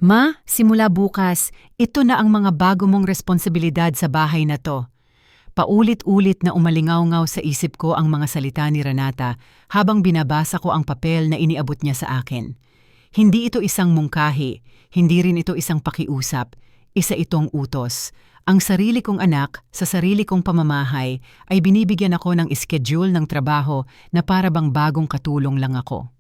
Ma, simula bukas, ito na ang mga bago mong responsibilidad sa bahay na to. Paulit-ulit na umalingaw-ngaw sa isip ko ang mga salita ni Renata habang binabasa ko ang papel na iniabot niya sa akin. Hindi ito isang mungkahi, hindi rin ito isang pakiusap, isa itong utos. Ang sarili kong anak sa sarili kong pamamahay ay binibigyan ako ng schedule ng trabaho na para bang bagong katulong lang ako.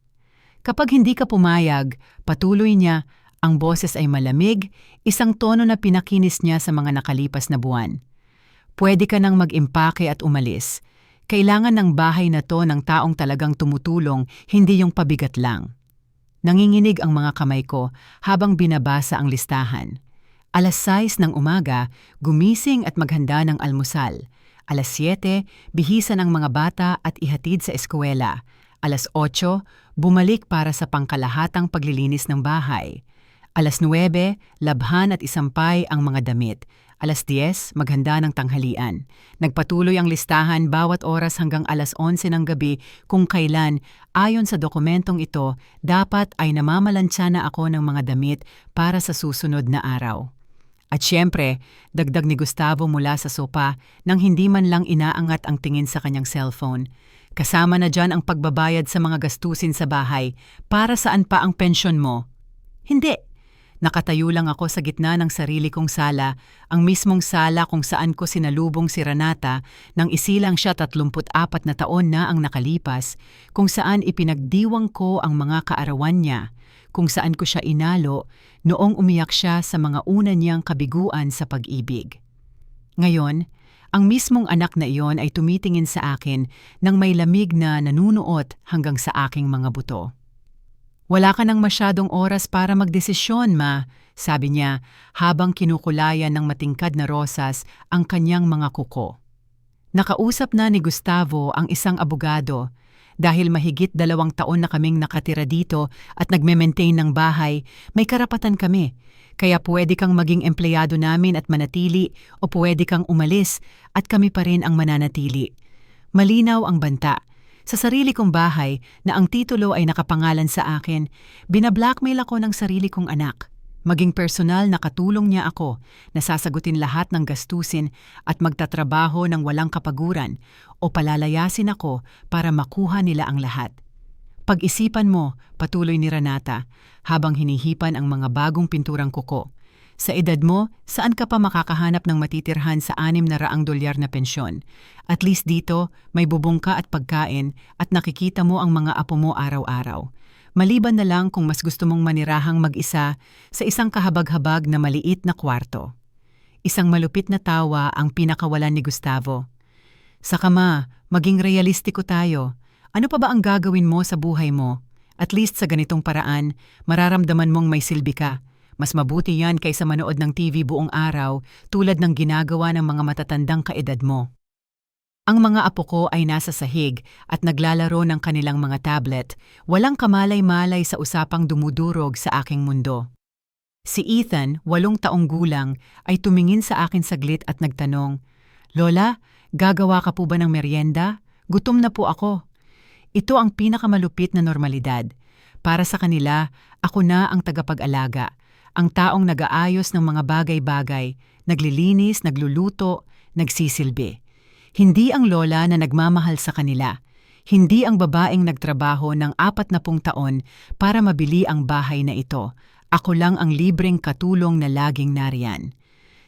Kapag hindi ka pumayag, patuloy niya, ang boses ay malamig, isang tono na pinakinis niya sa mga nakalipas na buwan. Pwede ka nang mag-impake at umalis. Kailangan ng bahay na to ng taong talagang tumutulong, hindi yung pabigat lang. Nanginginig ang mga kamay ko habang binabasa ang listahan. 6:00 ng umaga, gumising at maghanda ng almusal. 7:00, bihisan ang mga bata at ihatid sa eskwela. 8:00, bumalik para sa pangkalahatang paglilinis ng bahay. 9:00, labhan at isampay ang mga damit. 10:00, maghanda ng tanghalian. Nagpatuloy ang listahan bawat oras hanggang 11:00 ng gabi kung kailan, ayon sa dokumentong ito, dapat ay namamalansya na ako ng mga damit para sa susunod na araw. At syempre, dagdag ni Gustavo mula sa sopa nang hindi man lang inaangat ang tingin sa kanyang cellphone. Kasama na dyan ang pagbabayad sa mga gastusin sa bahay. Para saan pa ang pensyon mo? Hindi. Nakatayo lang ako sa gitna ng sarili kong sala, ang mismong sala kung saan ko sinalubong si Renata nang isilang siya 34 na taon na ang nakalipas, kung saan ipinagdiwang ko ang mga kaarawan niya, kung saan ko siya inalo noong umiyak siya sa mga una niyang kabiguan sa pag-ibig. Ngayon, ang mismong anak na iyon ay tumitingin sa akin nang may lamig na nanunuot hanggang sa aking mga buto. "Wala ka nang masyadong oras para magdesisyon, ma," sabi niya habang kinukulayan ng matingkad na rosas ang kanyang mga kuko. Nakausap na ni Gustavo ang isang abogado. Dahil mahigit 2 taon na kaming nakatira dito at nagme-maintain ng bahay, may karapatan kami. Kaya pwede kang maging empleyado namin at manatili o pwede kang umalis at kami pa rin ang mananatili. Malinaw ang banta. Sa sarili kong bahay na ang titulo ay nakapangalan sa akin, binablackmail ako ng sarili kong anak. Maging personal na katulong niya ako, nasasagutin lahat ng gastusin at magtatrabaho ng walang kapaguran o palalayasin ako para makuha nila ang lahat. Pag-isipan mo, patuloy ni Renata, habang hinihipan ang mga bagong pinturang kuko. Sa edad mo, saan ka pa makakahanap ng matitirhan sa $600 na pensyon? At least dito, may bubong ka at pagkain at nakikita mo ang mga apo mo araw-araw. Maliban na lang kung mas gusto mong manirahang mag-isa sa isang kahabag-habag na maliit na kwarto. Isang malupit na tawa ang pinakawalan ni Gustavo. "Saka ma, maging realistiko tayo. Ano pa ba ang gagawin mo sa buhay mo? At least sa ganitong paraan, mararamdaman mong may silbi ka. Mas mabuti yan kaysa manood ng TV buong araw tulad ng ginagawa ng mga matatandang kaedad mo." Ang mga apo ko ay nasa sahig at naglalaro ng kanilang mga tablet, walang kamalay-malay sa usapang dumudurog sa aking mundo. Si Ethan, 8 taong gulang, ay tumingin sa akin saglit at nagtanong, "Lola, gagawa ka po ba ng merienda? Gutom na po ako." Ito ang pinakamalupit na normalidad. Para sa kanila, ako na ang tagapag-alaga, ang taong nag-aayos ng mga bagay-bagay, naglilinis, nagluluto, nagsisilbi. Hindi ang lola na nagmamahal sa kanila. Hindi ang babaeng nagtrabaho ng 40 taon para mabili ang bahay na ito. Ako lang ang libreng katulong na laging nariyan.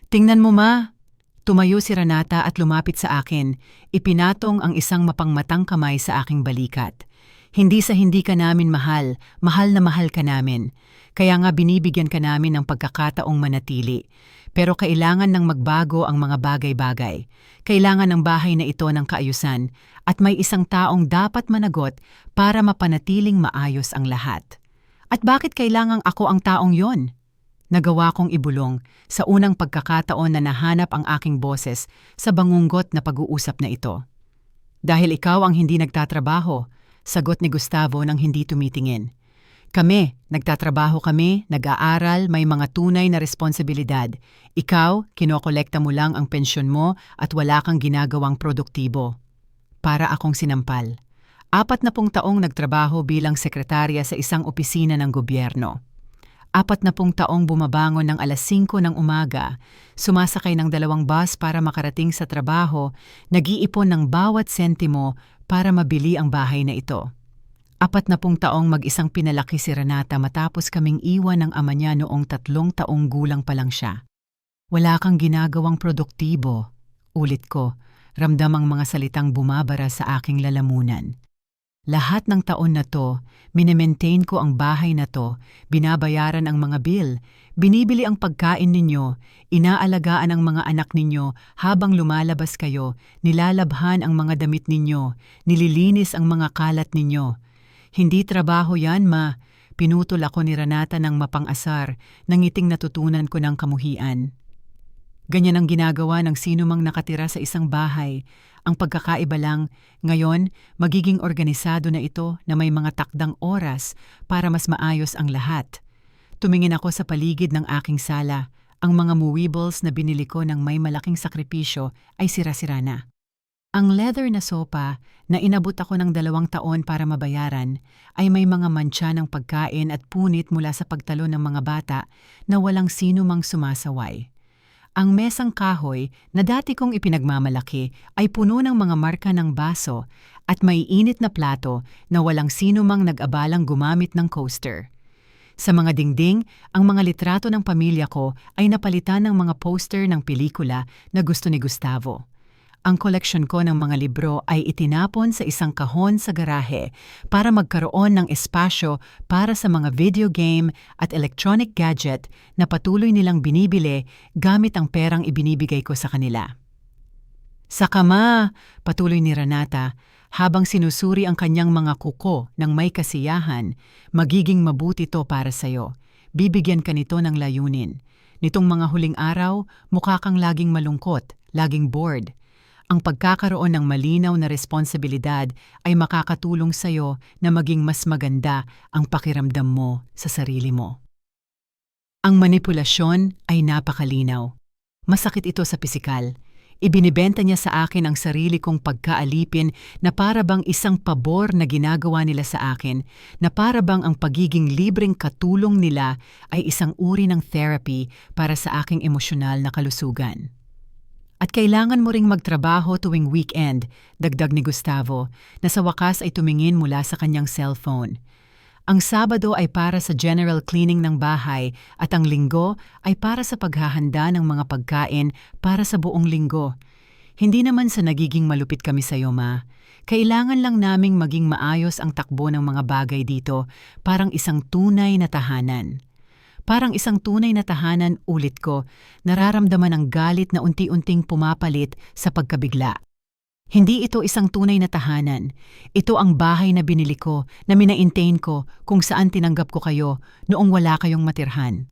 "Tingnan mo, ma." Tumayo si Renata at lumapit sa akin. Ipinatong ang isang mapangmatang kamay sa aking balikat. "Hindi sa hindi ka namin mahal, mahal na mahal ka namin. Kaya nga binibigyan ka namin ng pagkakataong manatili. Pero kailangan ng magbago ang mga bagay-bagay. Kailangan ng bahay na ito ng kaayusan at may isang taong dapat managot para mapanatiling maayos ang lahat." "At bakit kailangang ako ang taong yon?" Nagawa kong ibulong sa unang pagkakataon na nahanap ang aking boses sa bangunggot na pag-uusap na ito. "Dahil ikaw ang hindi nagtatrabaho," sagot ni Gustavo nang hindi tumitingin. "Kami, nagtatrabaho kami, nag-aaral, may mga tunay na responsibilidad. Ikaw, kinokolekta mo lang ang pensyon mo at wala kang ginagawang produktibo." Para akong sinampal. 40 taong nagtrabaho bilang sekretarya sa isang opisina ng gobyerno. 40 taong bumabangon ng alas 5 ng umaga, sumasakay ng 2 bus para makarating sa trabaho, nag-iipon ng bawat sentimo para mabili ang bahay na ito. 40 taong mag-isang pinalaki si Renata matapos kaming iwan ng ama niya noong 3 taong gulang pa lang siya. Wala kang ginagawang produktibo. Ulit ko, ramdam ang mga salitang bumabara sa aking lalamunan. Lahat ng taon na to, minemaintain ko ang bahay na to, binabayaran ang mga bill, binibili ang pagkain ninyo, inaalagaan ang mga anak ninyo habang lumalabas kayo, nilalabhan ang mga damit ninyo, nililinis ang mga kalat ninyo. Hindi trabaho yan, ma. Pinutol ako ni Renata ng mapang-asar, nangiting natutunan ko ng kamuhian. Ganyan ang ginagawa ng sino mang nakatira sa isang bahay. Ang pagkakaiba lang, ngayon, magiging organisado na ito na may mga takdang oras para mas maayos ang lahat. Tumingin ako sa paligid ng aking sala. Ang mga movables na binili ko ng may malaking sakripisyo ay sira-sira na. Ang leather na sopa na inabot ako ng 2 taon para mabayaran ay may mga mantsa ng pagkain at punit mula sa pagtalo ng mga bata na walang sino mang sumasaway. Ang mesang kahoy na dati kong ipinagmamalaki ay puno ng mga marka ng baso at may init na plato na walang sino mang nag-abalang gumamit ng coaster. Sa mga dingding, ang mga litrato ng pamilya ko ay napalitan ng mga poster ng pelikula na gusto ni Gustavo. Ang koleksyon ko ng mga libro ay itinapon sa isang kahon sa garahe para magkaroon ng espasyo para sa mga video game at electronic gadget na patuloy nilang binibili gamit ang perang ibinibigay ko sa kanila. Saka ma, patuloy ni Renata, habang sinusuri ang kanyang mga kuko ng may kasiyahan, magiging mabuti to para sa'yo. Bibigyan ka nito ng layunin. Nitong mga huling araw, mukha kang laging malungkot, laging bored. Ang pagkakaroon ng malinaw na responsibilidad ay makakatulong sa'yo na maging mas maganda ang pakiramdam mo sa sarili mo. Ang manipulasyon ay napakalinaw. Masakit ito sa pisikal. Ibinibenta niya sa akin ang sarili kong pagkaalipin na para bang isang pabor na ginagawa nila sa akin, na para bang ang pagiging libreng katulong nila ay isang uri ng therapy para sa aking emosyonal na kalusugan. At kailangan mo ring magtrabaho tuwing weekend, dagdag ni Gustavo, na sa wakas ay tumingin mula sa kanyang cellphone. Ang Sabado ay para sa general cleaning ng bahay at ang Linggo ay para sa paghahanda ng mga pagkain para sa buong linggo. Hindi naman sa nagiging malupit kami sa iyo, ma. Kailangan lang naming maging maayos ang takbo ng mga bagay dito, parang isang tunay na tahanan. Parang isang tunay na tahanan, ulit ko, nararamdaman ang galit na unti-unting pumapalit sa pagkabigla. Hindi ito isang tunay na tahanan. Ito ang bahay na binili ko, na minaintain ko kung saan tinanggap ko kayo noong wala kayong matirhan.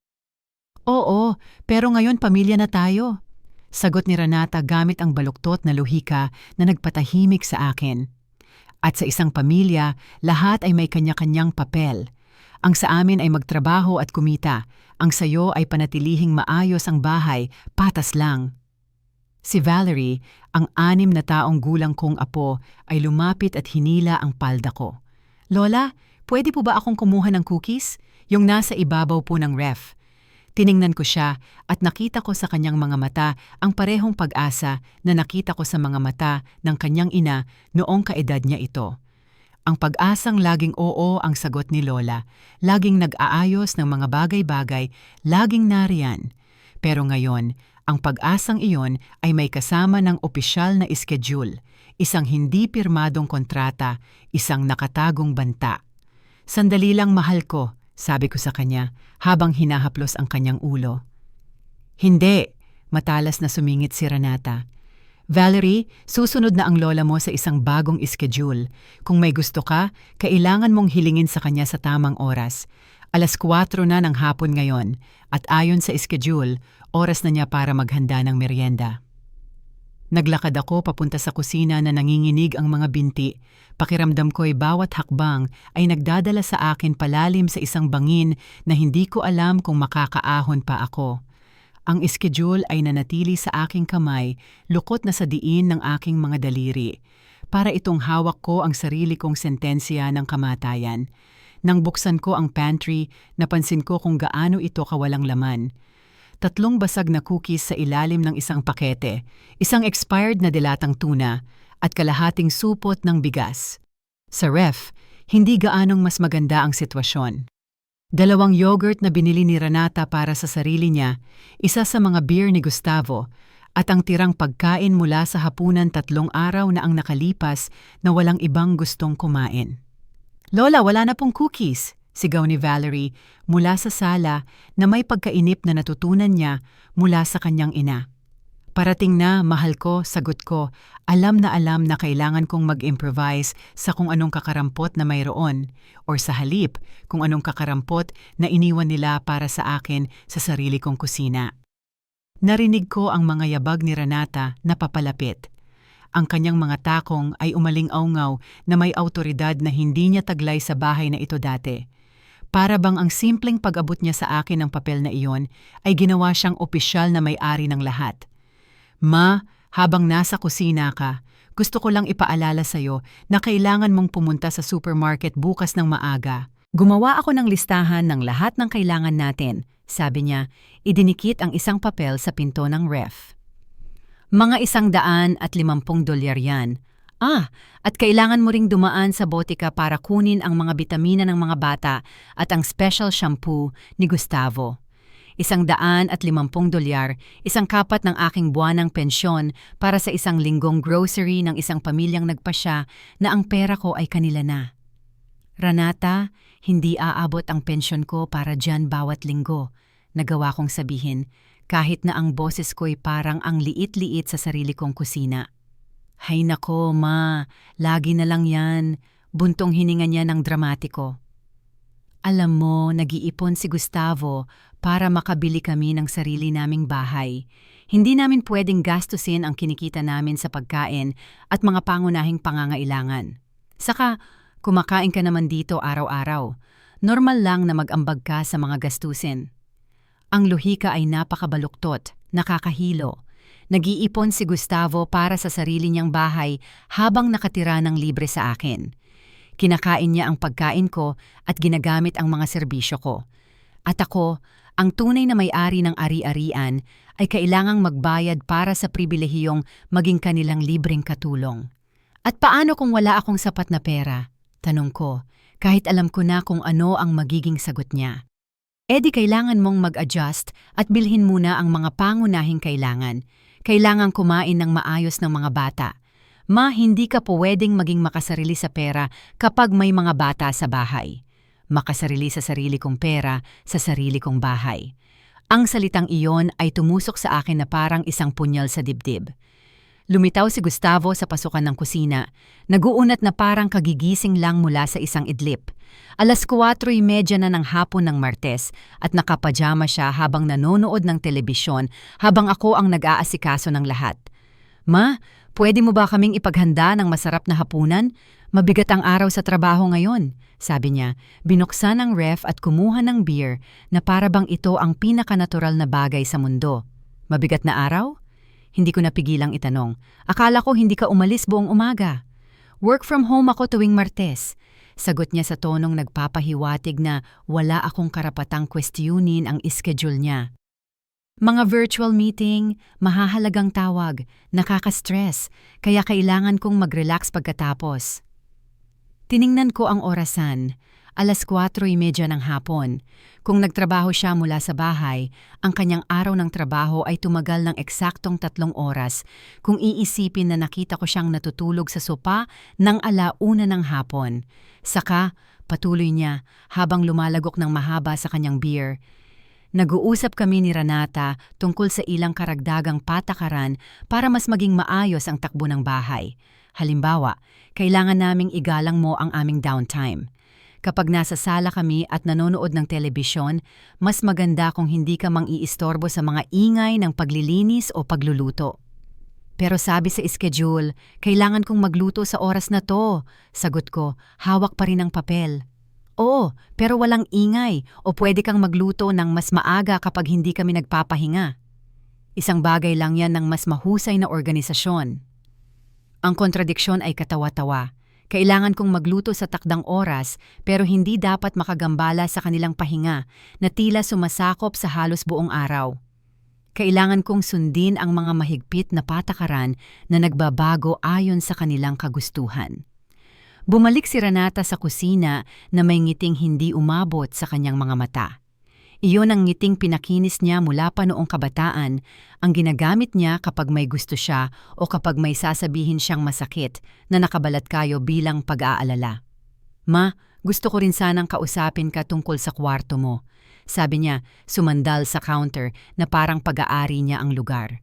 Oo, pero ngayon pamilya na tayo. Sagot ni Renata gamit ang baluktot na lohika na nagpatahimik sa akin. At sa isang pamilya, lahat ay may kanya-kanyang papel. Ang sa amin ay magtrabaho at kumita. Ang sayo ay panatilihing maayos ang bahay, patas lang. Si Valerie, ang 6 na taong gulang kong apo, ay lumapit at hinila ang palda ko. Lola, pwede po ba akong kumuha ng cookies? Yung nasa ibabaw po ng ref. Tiningnan ko siya at nakita ko sa kanyang mga mata ang parehong pag-asa na nakita ko sa mga mata ng kanyang ina noong kaedad niya ito. Ang pag-asang laging oo ang sagot ni Lola, laging nag-aayos ng mga bagay-bagay, laging nariyan. Pero ngayon, ang pag-asang iyon ay may kasama ng opisyal na schedule, isang hindi pirmadong kontrata, isang nakatagong banta. Sandali lang, mahal ko, sabi ko sa kanya habang hinahaplos ang kanyang ulo. Hindi, matalas na sumingit si Renata. Valerie, susunod na ang lola mo sa isang bagong schedule. Kung may gusto ka, kailangan mong hilingin sa kanya sa tamang oras. 4:00 na ng hapon ngayon at ayon sa schedule, oras na niya para maghanda ng merienda. Naglakad ako papunta sa kusina na nanginginig ang mga binti. Pakiramdam ko'y bawat hakbang ay nagdadala sa akin palalim sa isang bangin na hindi ko alam kung makakaahon pa ako. Ang schedule ay nanatili sa aking kamay, lukot na sa diin ng aking mga daliri. Para itong hawak ko ang sarili kong sentensya ng kamatayan. Nang buksan ko ang pantry, napansin ko kung gaano ito kawalang laman. 3 basag na cookies sa ilalim ng isang pakete, isang expired na dilatang tuna, at kalahating supot ng bigas. Sa ref, hindi gaanong mas maganda ang sitwasyon. 2 yogurt na binili ni Renata para sa sarili niya, isa sa mga beer ni Gustavo, at ang tirang pagkain mula sa hapunan 3 araw na ang nakalipas na walang ibang gustong kumain. "Lola, wala na pong cookies," sigaw ni Valerie mula sa sala na may pagkainip na natutunan niya mula sa kanyang ina. "Parating na, mahal ko," sagot ko, alam na kailangan kong mag-improvise sa kung anong kakarampot na mayroon, or sa halip kung anong kakarampot na iniwan nila para sa akin sa sarili kong kusina. Narinig ko ang mga yabag ni Renata na papalapit. Ang kanyang mga takong ay umaling-awngaw na may awtoridad na hindi niya taglay sa bahay na ito dati. Para bang ang simpleng pag-abot niya sa akin ng papel na iyon ay ginawa siyang opisyal na may-ari ng lahat. "Ma, habang nasa kusina ka, gusto ko lang ipaalala sa'yo na kailangan mong pumunta sa supermarket bukas ng maaga. Gumawa ako ng listahan ng lahat ng kailangan natin," sabi niya, idinikit ang isang papel sa pinto ng ref. "Mga $150 yan. At kailangan mo ring dumaan sa botika para kunin ang mga bitamina ng mga bata at ang special shampoo ni Gustavo. $150, isang kapat ng aking buwanang pensyon para sa isang linggong grocery ng isang pamilyang nagpasya na ang pera ko ay kanila na. Renata, hindi aabot ang pensyon ko para dyan bawat linggo," nagawa kong sabihin, kahit na ang boses ko'y parang ang liit-liit sa sarili kong kusina. "Hay nako, ma, lagi na lang yan," buntong hininga niya ng dramatiko. "Alam mo, nag-iipon si Gustavo para makabili kami ng sarili naming bahay. Hindi namin pwedeng gastusin ang kinikita namin sa pagkain at mga pangunahing pangangailangan. Saka, kumakain ka naman dito araw-araw. Normal lang na mag-ambag ka sa mga gastusin." Ang lohika ay napakabaluktot, nakakahilo. Nag-iipon si Gustavo para sa sarili niyang bahay habang nakatira ng libre sa akin. Kinakain niya ang pagkain ko at ginagamit ang mga serbisyo ko. At ako, ang tunay na may-ari ng ari-arian, ay kailangang magbayad para sa pribilehiyong maging kanilang libreng katulong. "At paano kung wala akong sapat na pera?" tanong ko, kahit alam ko na kung ano ang magiging sagot niya. "Di kailangan mong mag-adjust at bilhin muna ang mga pangunahing kailangan. Kailangang kumain ng maayos ng mga bata. Ma, hindi ka pwedeng maging makasarili sa pera kapag may mga bata sa bahay. Makasarili sa sarili kong pera sa sarili kong bahay." Ang salitang iyon ay tumusok sa akin na parang isang punyal sa dibdib. Lumitaw si Gustavo sa pasukan ng kusina, naguunat na parang kagigising lang mula sa isang idlip. 4:30 na ng hapon ng Martes at nakapajama siya habang nanonood ng telebisyon habang ako ang nag-aasikaso ng lahat. "Ma, pwede mo ba kaming ipaghanda ng masarap na hapunan? Mabigat ang araw sa trabaho ngayon," sabi niya. Binuksan ang ref at kumuha ng beer na para bang ito ang pinakanatural na bagay sa mundo. "Mabigat na araw?" Hindi ko napigilang itanong. "Akala ko hindi ka umalis buong umaga." "Work from home ako tuwing Martes," sagot niya sa tonong nagpapahiwatig na wala akong karapatang kwestiyonin ang schedule niya. "Mga virtual meeting, mahahalagang tawag, nakaka-stress, kaya kailangan kong mag-relax pagkatapos." Tiningnan ko ang orasan, 4:30 ng hapon. Kung nagtrabaho siya mula sa bahay, ang kanyang araw ng trabaho ay tumagal ng eksaktong 3 oras kung iisipin na nakita ko siyang natutulog sa sopa ng 1:00 ng hapon. Saka, patuloy niya habang lumalagok ng mahaba sa kanyang beer. Nag-uusap kami ni Renata tungkol sa ilang karagdagang patakaran para mas maging maayos ang takbo ng bahay. Halimbawa, kailangan naming igalang mo ang aming downtime. Kapag nasa sala kami at nanonood ng telebisyon, mas maganda kung hindi ka mang-iistorbo sa mga ingay ng paglilinis o pagluluto. "Pero sabi sa schedule, kailangan kong magluto sa oras na to," sagot ko, hawak pa rin ang papel. "Oo, pero walang ingay o pwede kang magluto ng mas maaga kapag hindi kami nagpapahinga. Isang bagay lang yan ng mas mahusay na organisasyon." Ang kontradiksyon ay katawa-tawa. Kailangan kong magluto sa takdang oras pero hindi dapat makagambala sa kanilang pahinga na tila sumasakop sa halos buong araw. Kailangan kong sundin ang mga mahigpit na patakaran na nagbabago ayon sa kanilang kagustuhan. Bumalik si Renata sa kusina na may ngiting hindi umabot sa kanyang mga mata. Iyon ang ngiting pinakinis niya mula pa noong kabataan, ang ginagamit niya kapag may gusto siya o kapag may sasabihin siyang masakit na nakabalat kayo bilang pag-aalala. Ma, gusto ko rin sanang kausapin ka tungkol sa kwarto mo. Sabi niya, sumandal sa counter na parang pag-aari niya ang lugar.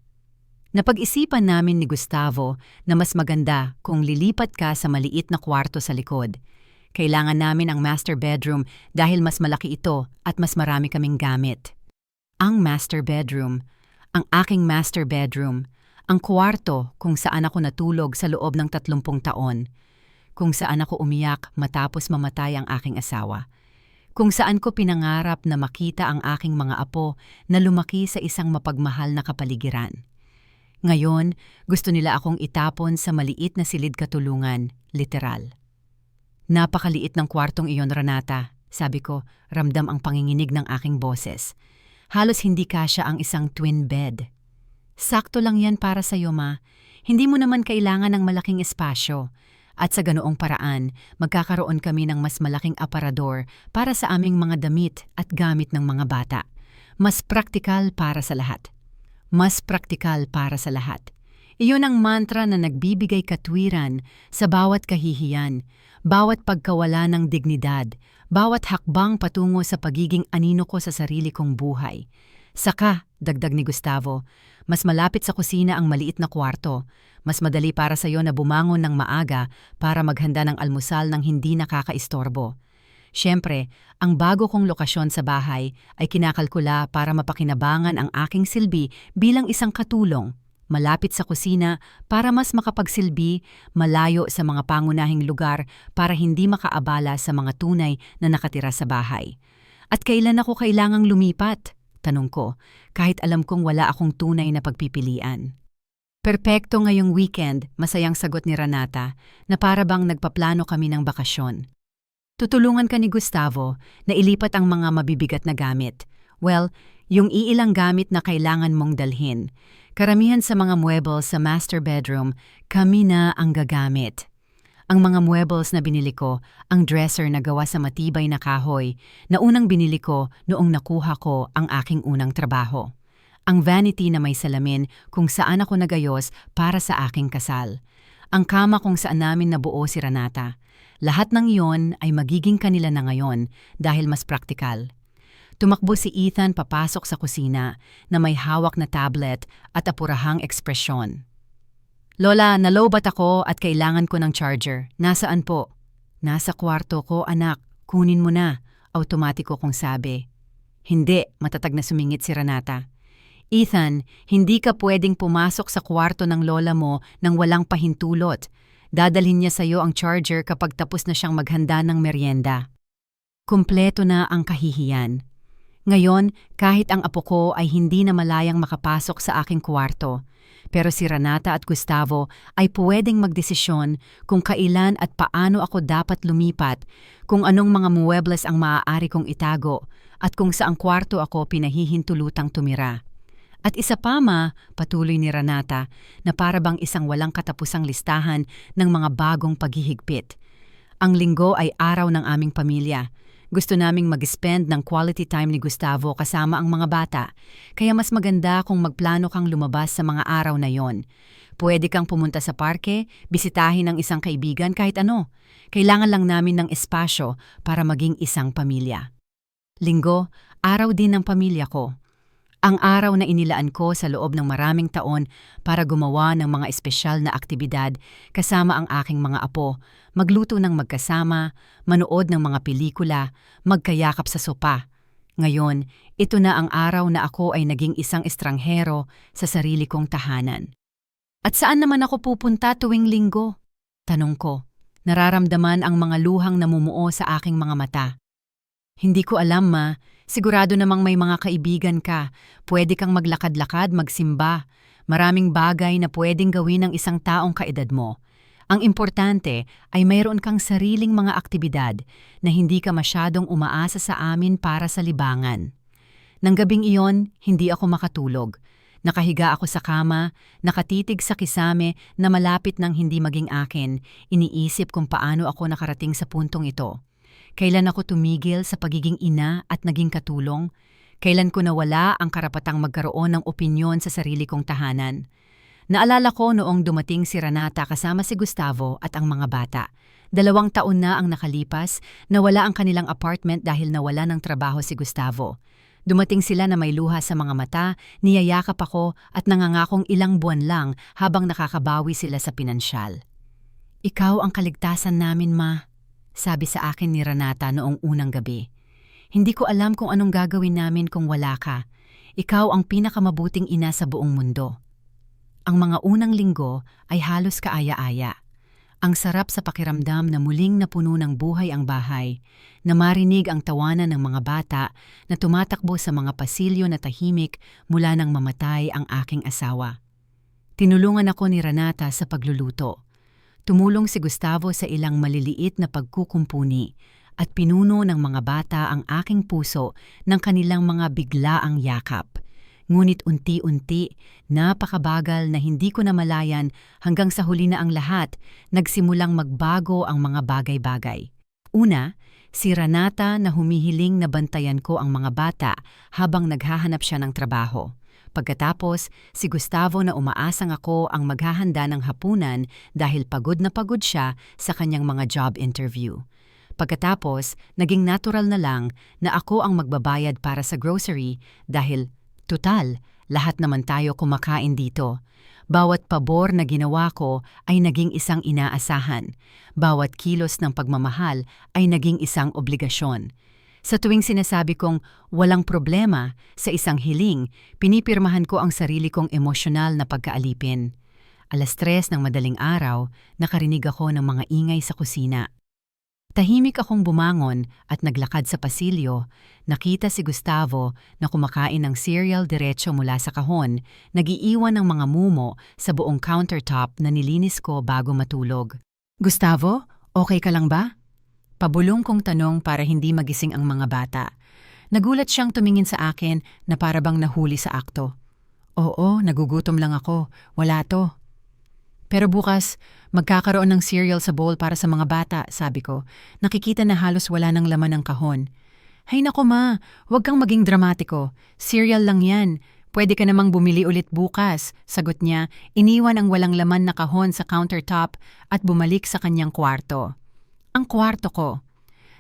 Napag-isipan namin ni Gustavo na mas maganda kung lilipat ka sa maliit na kwarto sa likod. Kailangan namin ang master bedroom dahil mas malaki ito at mas marami kaming gamit. Ang master bedroom, ang aking master bedroom, ang kwarto kung saan ako natulog sa loob ng 30 taon, kung saan ako umiyak matapos mamatay ang aking asawa, kung saan ko pinangarap na makita ang aking mga apo na lumaki sa isang mapagmahal na kapaligiran. Ngayon, gusto nila akong itapon sa maliit na silid katulungan, literal. Napakaliit ng kwartong iyon, Renata, sabi ko, ramdam ang panginginig ng aking boses. Halos hindi kasya ang isang twin bed. Sakto lang yan para sa'yo, ma. Hindi mo naman kailangan ng malaking espasyo. At sa ganoong paraan, magkakaroon kami ng mas malaking aparador para sa aming mga damit at gamit ng mga bata. Mas praktikal para sa lahat. Mas praktikal para sa lahat. Iyon ang mantra na nagbibigay katwiran sa bawat kahihiyan, bawat pagkawala ng dignidad, bawat hakbang patungo sa pagiging anino ko sa sarili kong buhay. Saka, dagdag ni Gustavo, mas malapit sa kusina ang maliit na kwarto. Mas madali para sa iyo na bumangon ng maaga para maghanda ng almusal ng hindi nakakaistorbo. Siyempre, ang bago kong lokasyon sa bahay ay kinakalkula para mapakinabangan ang aking silbi bilang isang katulong. Malapit sa kusina para mas makapagsilbi, malayo sa mga pangunahing lugar para hindi makaabala sa mga tunay na nakatira sa bahay. At kailan ako kailangang lumipat? Tanong ko, kahit alam kong wala akong tunay na pagpipilian. Perpekto ngayong weekend, masayang sagot ni Renata, na para bang nagpaplano kami ng bakasyon. Tutulungan ka ni Gustavo na ilipat ang mga mabibigat na gamit. Well, yung iilang gamit na kailangan mong dalhin. Karamihan sa mga muebles sa master bedroom, kami na ang gagamit. Ang mga muebles na binili ko, ang dresser na gawa sa matibay na kahoy, na unang binili ko noong nakuha ko ang aking unang trabaho. Ang vanity na may salamin kung saan ako nagayos para sa aking kasal. Ang kama kung saan namin nabuo si Renata. Lahat ng iyon ay magiging kanila na ngayon dahil mas praktikal. Tumakbo si Ethan papasok sa kusina na may hawak na tablet at apurahang ekspresyon. Lola, nalobat ako at kailangan ko ng charger. Nasaan po? Nasa kwarto ko, anak. Kunin mo na. Automatiko kong sabi. Hindi, matatag na sumingit si Renata. Ethan, hindi ka pwedeng pumasok sa kwarto ng lola mo nang walang pahintulot. Dadalhin niya sa iyo ang charger kapag tapos na siyang maghanda ng merienda. Kumpleto na ang kahihiyan. Ngayon, kahit ang apo ko ay hindi na malayang makapasok sa aking kwarto, pero si Renata at Gustavo ay pwedeng magdesisyon kung kailan at paano ako dapat lumipat, kung anong mga muebles ang maaari kong itago, at kung saang kwarto ako pinahihintulutang tumira. At isa pa patuloy ni Renata, na para bang isang walang katapusang listahan ng mga bagong paghihigpit. Ang linggo ay araw ng aming pamilya. Gusto naming mag-spend ng quality time ni Gustavo kasama ang mga bata, kaya mas maganda kung magplano kang lumabas sa mga araw na yon. Pwede kang pumunta sa parke, bisitahin ang isang kaibigan kahit ano. Kailangan lang namin ng espasyo para maging isang pamilya. Linggo, araw din ng pamilya ko. Ang araw na inilaan ko sa loob ng maraming taon para gumawa ng mga espesyal na aktibidad kasama ang aking mga apo, magluto ng magkasama, manood ng mga pelikula, magkayakap sa sopa. Ngayon, ito na ang araw na ako ay naging isang estranghero sa sarili kong tahanan. At saan naman ako pupunta tuwing linggo? Tanong ko. Nararamdaman ang mga luhang namumuo sa aking mga mata. Hindi ko alam, ma. Sigurado namang may mga kaibigan ka. Pwede kang maglakad-lakad, magsimba. Maraming bagay na pwedeng gawin ng isang taong kaedad mo. Ang importante ay mayroon kang sariling mga aktibidad na hindi ka masyadong umaasa sa amin para sa libangan. Nang gabing iyon, hindi ako makatulog. Nakahiga ako sa kama, nakatitig sa kisame na malapit nang hindi maging akin, iniisip kung paano ako nakarating sa puntong ito. Kailan ako tumigil sa pagiging ina at naging katulong? Kailan ko nawala ang karapatang magkaroon ng opinyon sa sarili kong tahanan? Naalala ko noong dumating si Renata kasama si Gustavo at ang mga bata. 2 taon na ang nakalipas, nawala ang kanilang apartment dahil nawala ng trabaho si Gustavo. Dumating sila na may luha sa mga mata, niyayakap ako at nangangakong ilang buwan lang habang nakakabawi sila sa pinansyal. "Ikaw ang kaligtasan namin, Ma," sabi sa akin ni Renata noong unang gabi. "Hindi ko alam kung anong gagawin namin kung wala ka. Ikaw ang pinakamabuting ina sa buong mundo." Ang mga unang linggo ay halos kaaya-aya. Ang sarap sa pakiramdam na muling napuno ng buhay ang bahay, na marinig ang tawanan ng mga bata na tumatakbo sa mga pasilyo na tahimik mula nang mamatay ang aking asawa. Tinulungan ako ni Renata sa pagluluto. Tumulong si Gustavo sa ilang maliliit na pagkukumpuni at pinuno ng mga bata ang aking puso ng kanilang mga biglaang yakap. Ngunit unti-unti, napakabagal na hindi ko namalayan hanggang sa huli na ang lahat, nagsimulang magbago ang mga bagay-bagay. Una, si Renata na humihiling na bantayan ko ang mga bata habang naghahanap siya ng trabaho. Pagkatapos, si Gustavo na umaasang ako ang maghahanda ng hapunan dahil pagod na pagod siya sa kanyang mga job interview. Pagkatapos, naging natural na lang na ako ang magbabayad para sa grocery dahil tutal, lahat naman tayo kumakain dito. Bawat pabor na ginawa ko ay naging isang inaasahan. Bawat kilos ng pagmamahal ay naging isang obligasyon. Sa tuwing sinasabi kong walang problema sa isang hiling, pinipirmahan ko ang sarili kong emosyonal na pagkaalipin. 3:00 ng madaling araw, nakarinig ako ng mga ingay sa kusina. Tahimik akong bumangon at naglakad sa pasilyo. Nakita si Gustavo na kumakain ng cereal diretso mula sa kahon, nag-iiwan ng mga mumo sa buong countertop na nilinis ko bago matulog. "Gustavo, okay ka lang ba?" Pabulong kong tanong para hindi magising ang mga bata. Nagulat siyang tumingin sa akin na para bang nahuli sa akto. "Oo, nagugutom lang ako. Wala to." "Pero bukas, magkakaroon ng cereal sa bowl para sa mga bata," sabi ko. "Nakikita na halos wala ng laman ng kahon." "Hay nako Ma, huwag kang maging dramatiko. Cereal lang yan. Pwede ka namang bumili ulit bukas," sagot niya. Iniwan ang walang laman na kahon sa countertop at bumalik sa kanyang kwarto. Ang kwarto ko.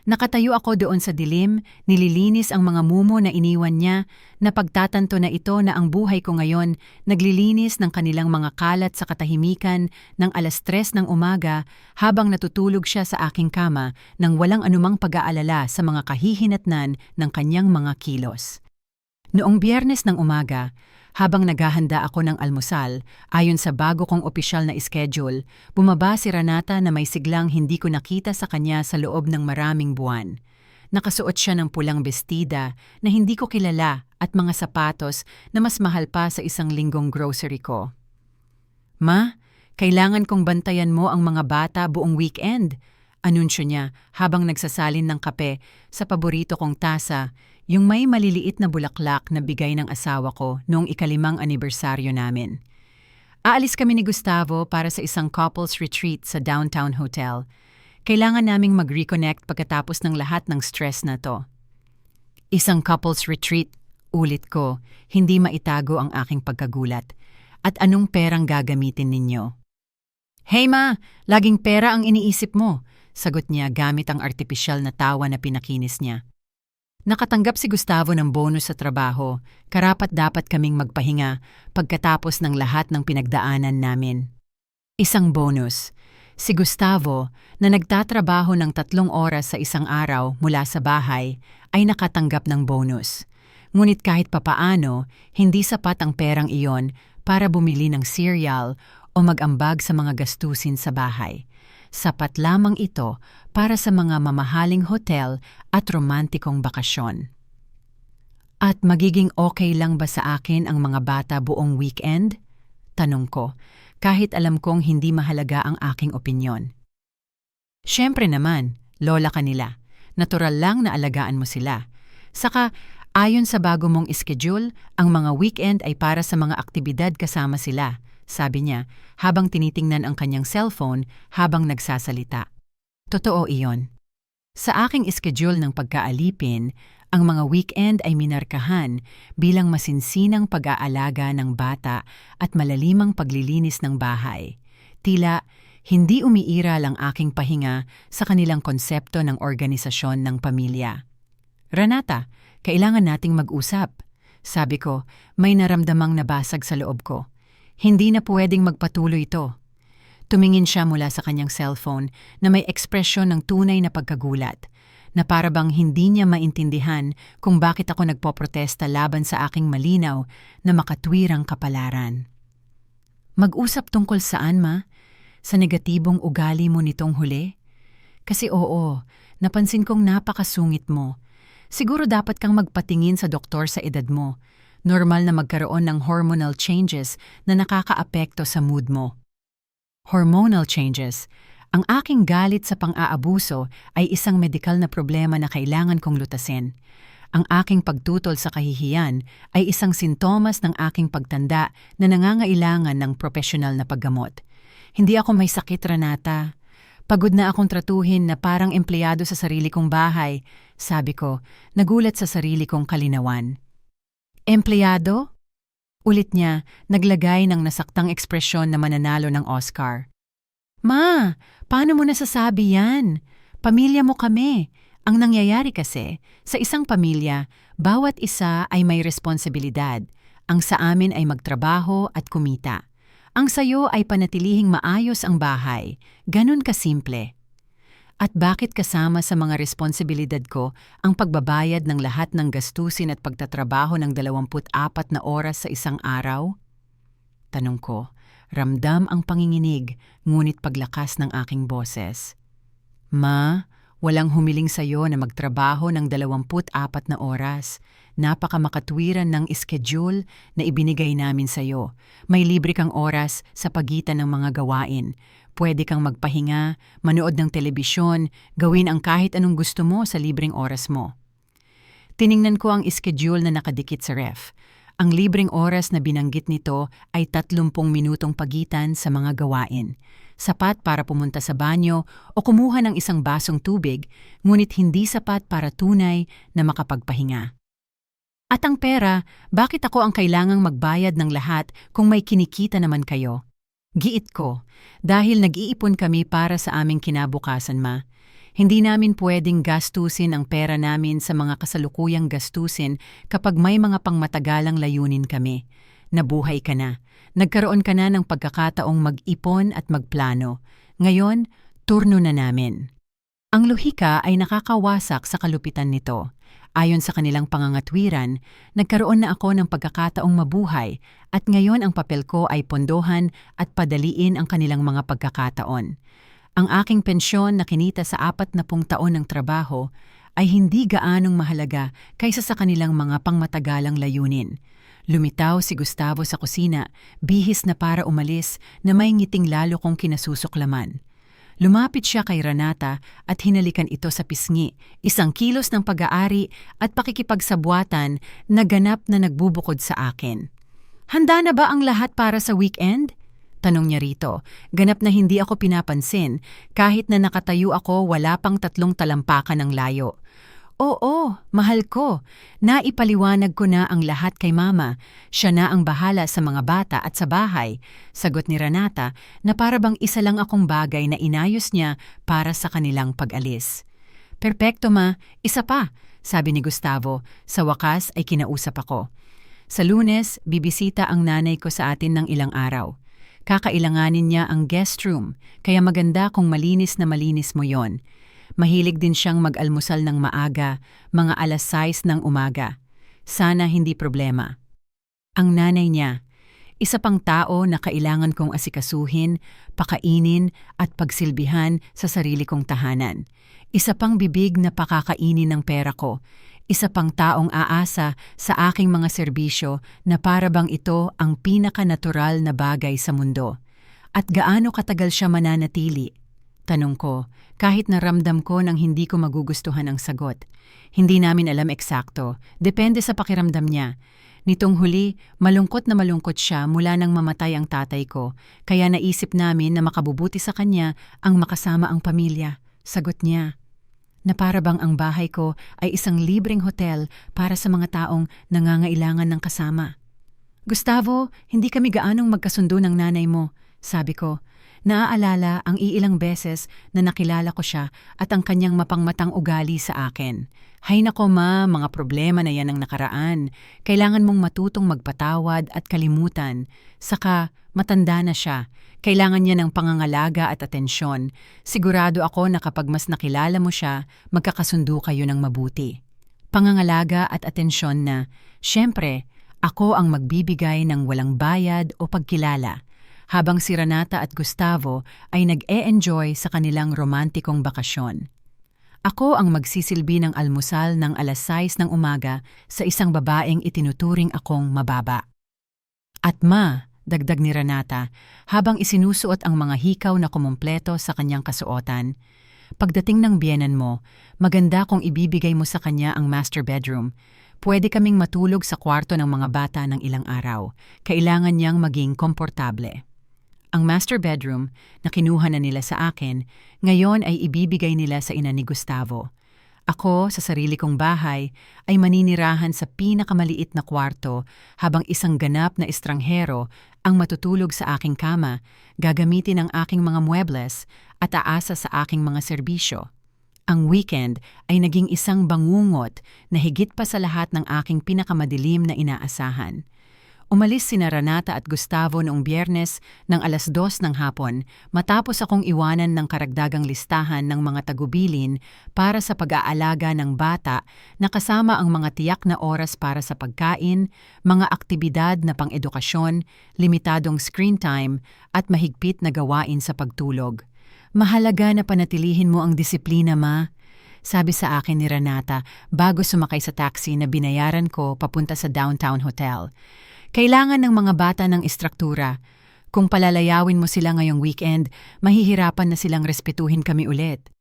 Nakatayo ako doon sa dilim, nililinis ang mga mumo na iniwan niya, napagtatanto na ito na ang buhay ko ngayon naglilinis ng kanilang mga kalat sa katahimikan ng 3:00 ng umaga habang natutulog siya sa aking kama nang walang anumang pag-aalala sa mga kahihinatnan ng kanyang mga kilos. Noong Biyernes ng umaga, habang naghahanda ako ng almusal, ayon sa bago kong opisyal na schedule, bumaba si Renata na may siglang hindi ko nakita sa kanya sa loob ng maraming buwan. Nakasuot siya ng pulang bestida na hindi ko kilala at mga sapatos na mas mahal pa sa isang linggong grocery ko. "Ma, kailangan kong bantayan mo ang mga bata buong weekend," anunsyo niya habang nagsasalin ng kape sa paborito kong tasa, yung may maliliit na bulaklak na bigay ng asawa ko noong 5th anibersaryo namin. Aalis kami ni Gustavo para sa isang couples retreat sa downtown hotel. Kailangan naming mag-reconnect pagkatapos ng lahat ng stress na to. "Isang couples retreat," ulit ko, hindi maitago ang aking pagkagulat. "At anong perang gagamitin ninyo?" "Hey Ma, laging pera ang iniisip mo," sagot niya gamit ang artipisyal na tawa na pinakinis niya. Nakatanggap si Gustavo ng bonus sa trabaho, karapat-dapat kaming magpahinga pagkatapos ng lahat ng pinagdaanan namin. Isang bonus. Si Gustavo, na nagtatrabaho ng 3 oras sa isang araw mula sa bahay, ay nakatanggap ng bonus. Ngunit kahit papaano, hindi sapat ang perang iyon para bumili ng cereal o mag-ambag sa mga gastusin sa bahay. Sapat lamang ito para sa mga mamahaling hotel at romantikong bakasyon. "At magiging okay lang ba sa akin ang mga bata buong weekend?" tanong ko. kahit alam kong hindi mahalaga ang aking opinyon. Siyempre naman, lola ka nila. Natural lang na alagaan mo sila. Saka, ayon sa bago mong schedule, ang mga weekend ay para sa mga aktibidad kasama sila, sabi niya habang tinitingnan ang kanyang cellphone habang nagsasalita. Totoo iyon. Sa aking schedule ng pagkaalipin, ang mga weekend ay minarkahan bilang masinsinang pag-aalaga ng bata at malalimang paglilinis ng bahay. Tila, hindi umiiral ang aking pahinga sa kanilang konsepto ng organisasyon ng pamilya. Renata, kailangan nating mag-usap. Sabi ko, may naramdamang nabasag sa loob ko. Hindi na pwedeng magpatuloy ito. Tumingin siya mula sa kanyang cellphone na may ekspresyon ng tunay na pagkagulat, na para bang hindi niya maintindihan kung bakit ako nagpoprotesta laban sa aking malinaw na makatwirang kapalaran. Mag-usap tungkol saan, ma? Sa negatibong ugali mo nitong huli? Kasi oo, napansin kong napakasungit mo. Siguro dapat kang magpatingin sa doktor sa edad mo. Normal na magkaroon ng hormonal changes na nakakaapekto sa mood mo. Hormonal changes. Ang aking galit sa pang-aabuso ay isang medikal na problema na kailangan kong lutasin. Ang aking pagtutol sa kahihiyan ay isang sintomas ng aking pagtanda na nangangailangan ng profesional na paggamot. Hindi ako may sakit, Renata. Pagod na akong tratuhin na parang empleyado sa sarili kong bahay, sabi ko, nagulat sa sarili kong kalinawan. Empleyado? Ulit niya, naglagay ng nasaktang ekspresyon na mananalo ng Oscar. Ma, paano mo nasasabi yan? Pamilya mo kami. Ang nangyayari kasi, sa isang pamilya, bawat isa ay may responsibilidad. Ang sa amin ay magtrabaho at kumita. Ang sayo ay panatilihing maayos ang bahay. Ganun kasimple. At bakit kasama sa mga responsibilidad ko ang pagbabayad ng lahat ng gastusin at pagtatrabaho ng 24 na oras sa isang araw? Tanong ko, ramdam ang panginginig, ngunit paglakas ng aking boses. Ma, walang humiling sayo na magtrabaho ng 24 na oras. Napakamakatwiran ng schedule na ibinigay namin sayo. May libre kang oras sa pagitan ng mga gawain. Pwede kang magpahinga, manood ng telebisyon, gawin ang kahit anong gusto mo sa libreng oras mo. Tiningnan ko ang schedule na nakadikit sa ref. Ang libreng oras na binanggit nito ay 30 minutong pagitan sa mga gawain. Sapat para pumunta sa banyo o kumuha ng isang basong tubig, ngunit hindi sapat para tunay na makapagpahinga. At ang pera, bakit ako ang kailangang magbayad ng lahat kung may kinikita naman kayo? Giit ko, dahil nag-iipon kami para sa aming kinabukasan, ma. Hindi namin pwedeng gastusin ang pera namin sa mga kasalukuyang gastusin kapag may mga pangmatagalang layunin kami. Nabuhay ka na. Nagkaroon ka na ng pagkakataong mag-ipon at magplano. Ngayon, turno na namin. Ang lohika ay nakakawasak sa kalupitan nito. Ayon sa kanilang pangangatwiran, nagkaroon na ako ng pagkakataong mabuhay at ngayon ang papel ko ay pondohan at padaliin ang kanilang mga pagkakataon. Ang aking pensyon na kinita sa 40 taon ng trabaho ay hindi gaanong mahalaga kaysa sa kanilang mga pangmatagalang layunin. Lumitaw si Gustavo sa kusina, bihis na para umalis na may ngiting lalo kong kinasusuklaman. Lumapit siya kay Renata at hinalikan ito sa pisngi, 1 kilos ng pag-aari at pakikipagsabwatan na ganap na nagbubukod sa akin. Handa na ba ang lahat para sa weekend? Tanong niya rito, ganap na hindi ako pinapansin kahit na nakatayo ako wala pang 3 talampakan ng layo. Oo, mahal ko. Naipaliwanag ko na ang lahat kay Mama. Siya na ang bahala sa mga bata at sa bahay. Sagot ni Renata na para bang isa lang akong bagay na inayos niya para sa kanilang pag-alis. Perpekto, ma. Isa pa, sabi ni Gustavo. Sa wakas ay kinausap ako. Sa Lunes, bibisita ang nanay ko sa atin ng ilang araw. Kakailanganin niya ang guest room, kaya maganda kung malinis na malinis mo yon. Mahilig din siyang mag-almusal ng maaga, mga 6:00 ng umaga. Sana hindi problema. Ang nanay niya, isa pang tao na kailangan kong asikasuhin, pakainin at pagsilbihan sa sarili kong tahanan. Isa pang bibig na pakakainin ng pera ko. Isa pang taong aasa sa aking mga serbisyo na para bang ito ang pinaka-natural na bagay sa mundo. At gaano katagal siya mananatili? Tanong ko, kahit naramdam ko nang hindi ko magugustuhan ang sagot. Hindi namin alam eksakto, depende sa pakiramdam niya. Nitong huli, malungkot na malungkot siya mula nang mamatay ang tatay ko, kaya naisip namin na makabubuti sa kanya ang makasama ang pamilya. Sagot niya, na para bang ang bahay ko ay isang libreng hotel para sa mga taong nangangailangan ng kasama. Gustavo, hindi kami gaanong magkasundo ng nanay mo, sabi ko. Naaalala ang iilang beses na nakilala ko siya at ang kanyang mapangmatang ugali sa akin. Hay nako ma, mga problema na yan ang nakaraan. Kailangan mong matutong magpatawad at kalimutan. Saka, matanda na siya. Kailangan niya ng pangangalaga at atensyon. Sigurado ako na kapag mas nakilala mo siya, magkakasundo kayo ng mabuti. Pangangalaga at atensyon na, syempre, ako ang magbibigay ng walang bayad o pagkilala. Habang si Renata at Gustavo ay nag-e-enjoy sa kanilang romantikong bakasyon. Ako ang magsisilbi ng almusal ng 6:00 ng umaga sa isang babaeng itinuturing akong mababa. At ma, dagdag ni Renata, habang isinusuot ang mga hikaw na kumumpleto sa kanyang kasuotan, pagdating ng biyenan mo, maganda kung ibibigay mo sa kanya ang master bedroom. Pwede kaming matulog sa kwarto ng mga bata ng ilang araw. Kailangan niyang maging komportable. Ang master bedroom na kinuha na nila sa akin, ngayon ay ibibigay nila sa ina ni Gustavo. Ako, sa sarili kong bahay, ay maninirahan sa pinakamaliit na kwarto habang isang ganap na estranghero ang matutulog sa aking kama, gagamitin ang aking mga muebles at aasa sa aking mga serbisyo. Ang weekend ay naging isang bangungot na higit pa sa lahat ng aking pinakamadilim na inaasahan. Umalis sina Renata at Gustavo noong Biyernes ng 2:00 ng hapon matapos akong iwanan ng karagdagang listahan ng mga tagubilin para sa pag-aalaga ng bata na kasama ang mga tiyak na oras para sa pagkain, mga aktibidad na pang-edukasyon, limitadong screen time at mahigpit na gawain sa pagtulog. Mahalaga na panatilihin mo ang disiplina, ma, sabi sa akin ni Renata bago sumakay sa taxi na binayaran ko papunta sa downtown hotel. Kailangan ng mga bata ng istruktura. Kung palalayawin mo sila ngayong weekend, mahihirapan na silang respetuhin kami ulit.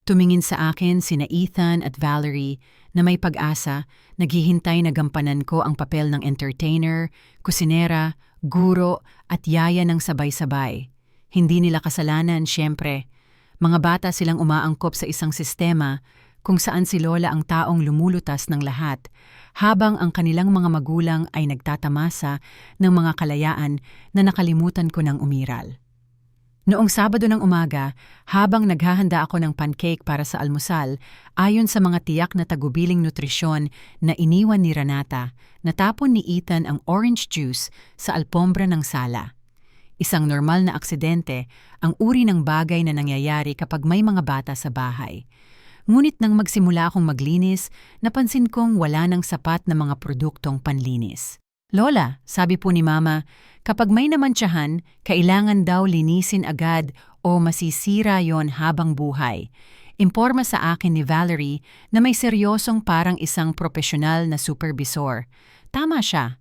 Tumingin sa akin sina Ethan at Valerie na may pag-asa, naghihintay na gampanan ko ang papel ng entertainer, kusinera, guro at yaya ng sabay-sabay. Hindi nila kasalanan, syempre. Mga bata silang umaangkop sa isang sistema kung saan si Lola ang taong lumulutas ng lahat, habang ang kanilang mga magulang ay nagtatamasa ng mga kalayaan na nakalimutan ko ng umiral. Noong Sabado ng umaga, habang naghahanda ako ng pancake para sa almusal, ayon sa mga tiyak na tagubiling nutrisyon na iniwan ni Renata, natapon ni Ethan ang orange juice sa alpombra ng sala. Isang normal na aksidente, ang uri ng bagay na nangyayari kapag may mga bata sa bahay. Ngunit nang magsimula akong maglinis, napansin kong wala nang sapat na mga produktong panlinis. Lola, sabi po ni Mama, kapag may namantsahan, kailangan daw linisin agad o masisira yon habang buhay. Imporma sa akin ni Valerie na may seryosong parang isang profesional na supervisor. Tama siya.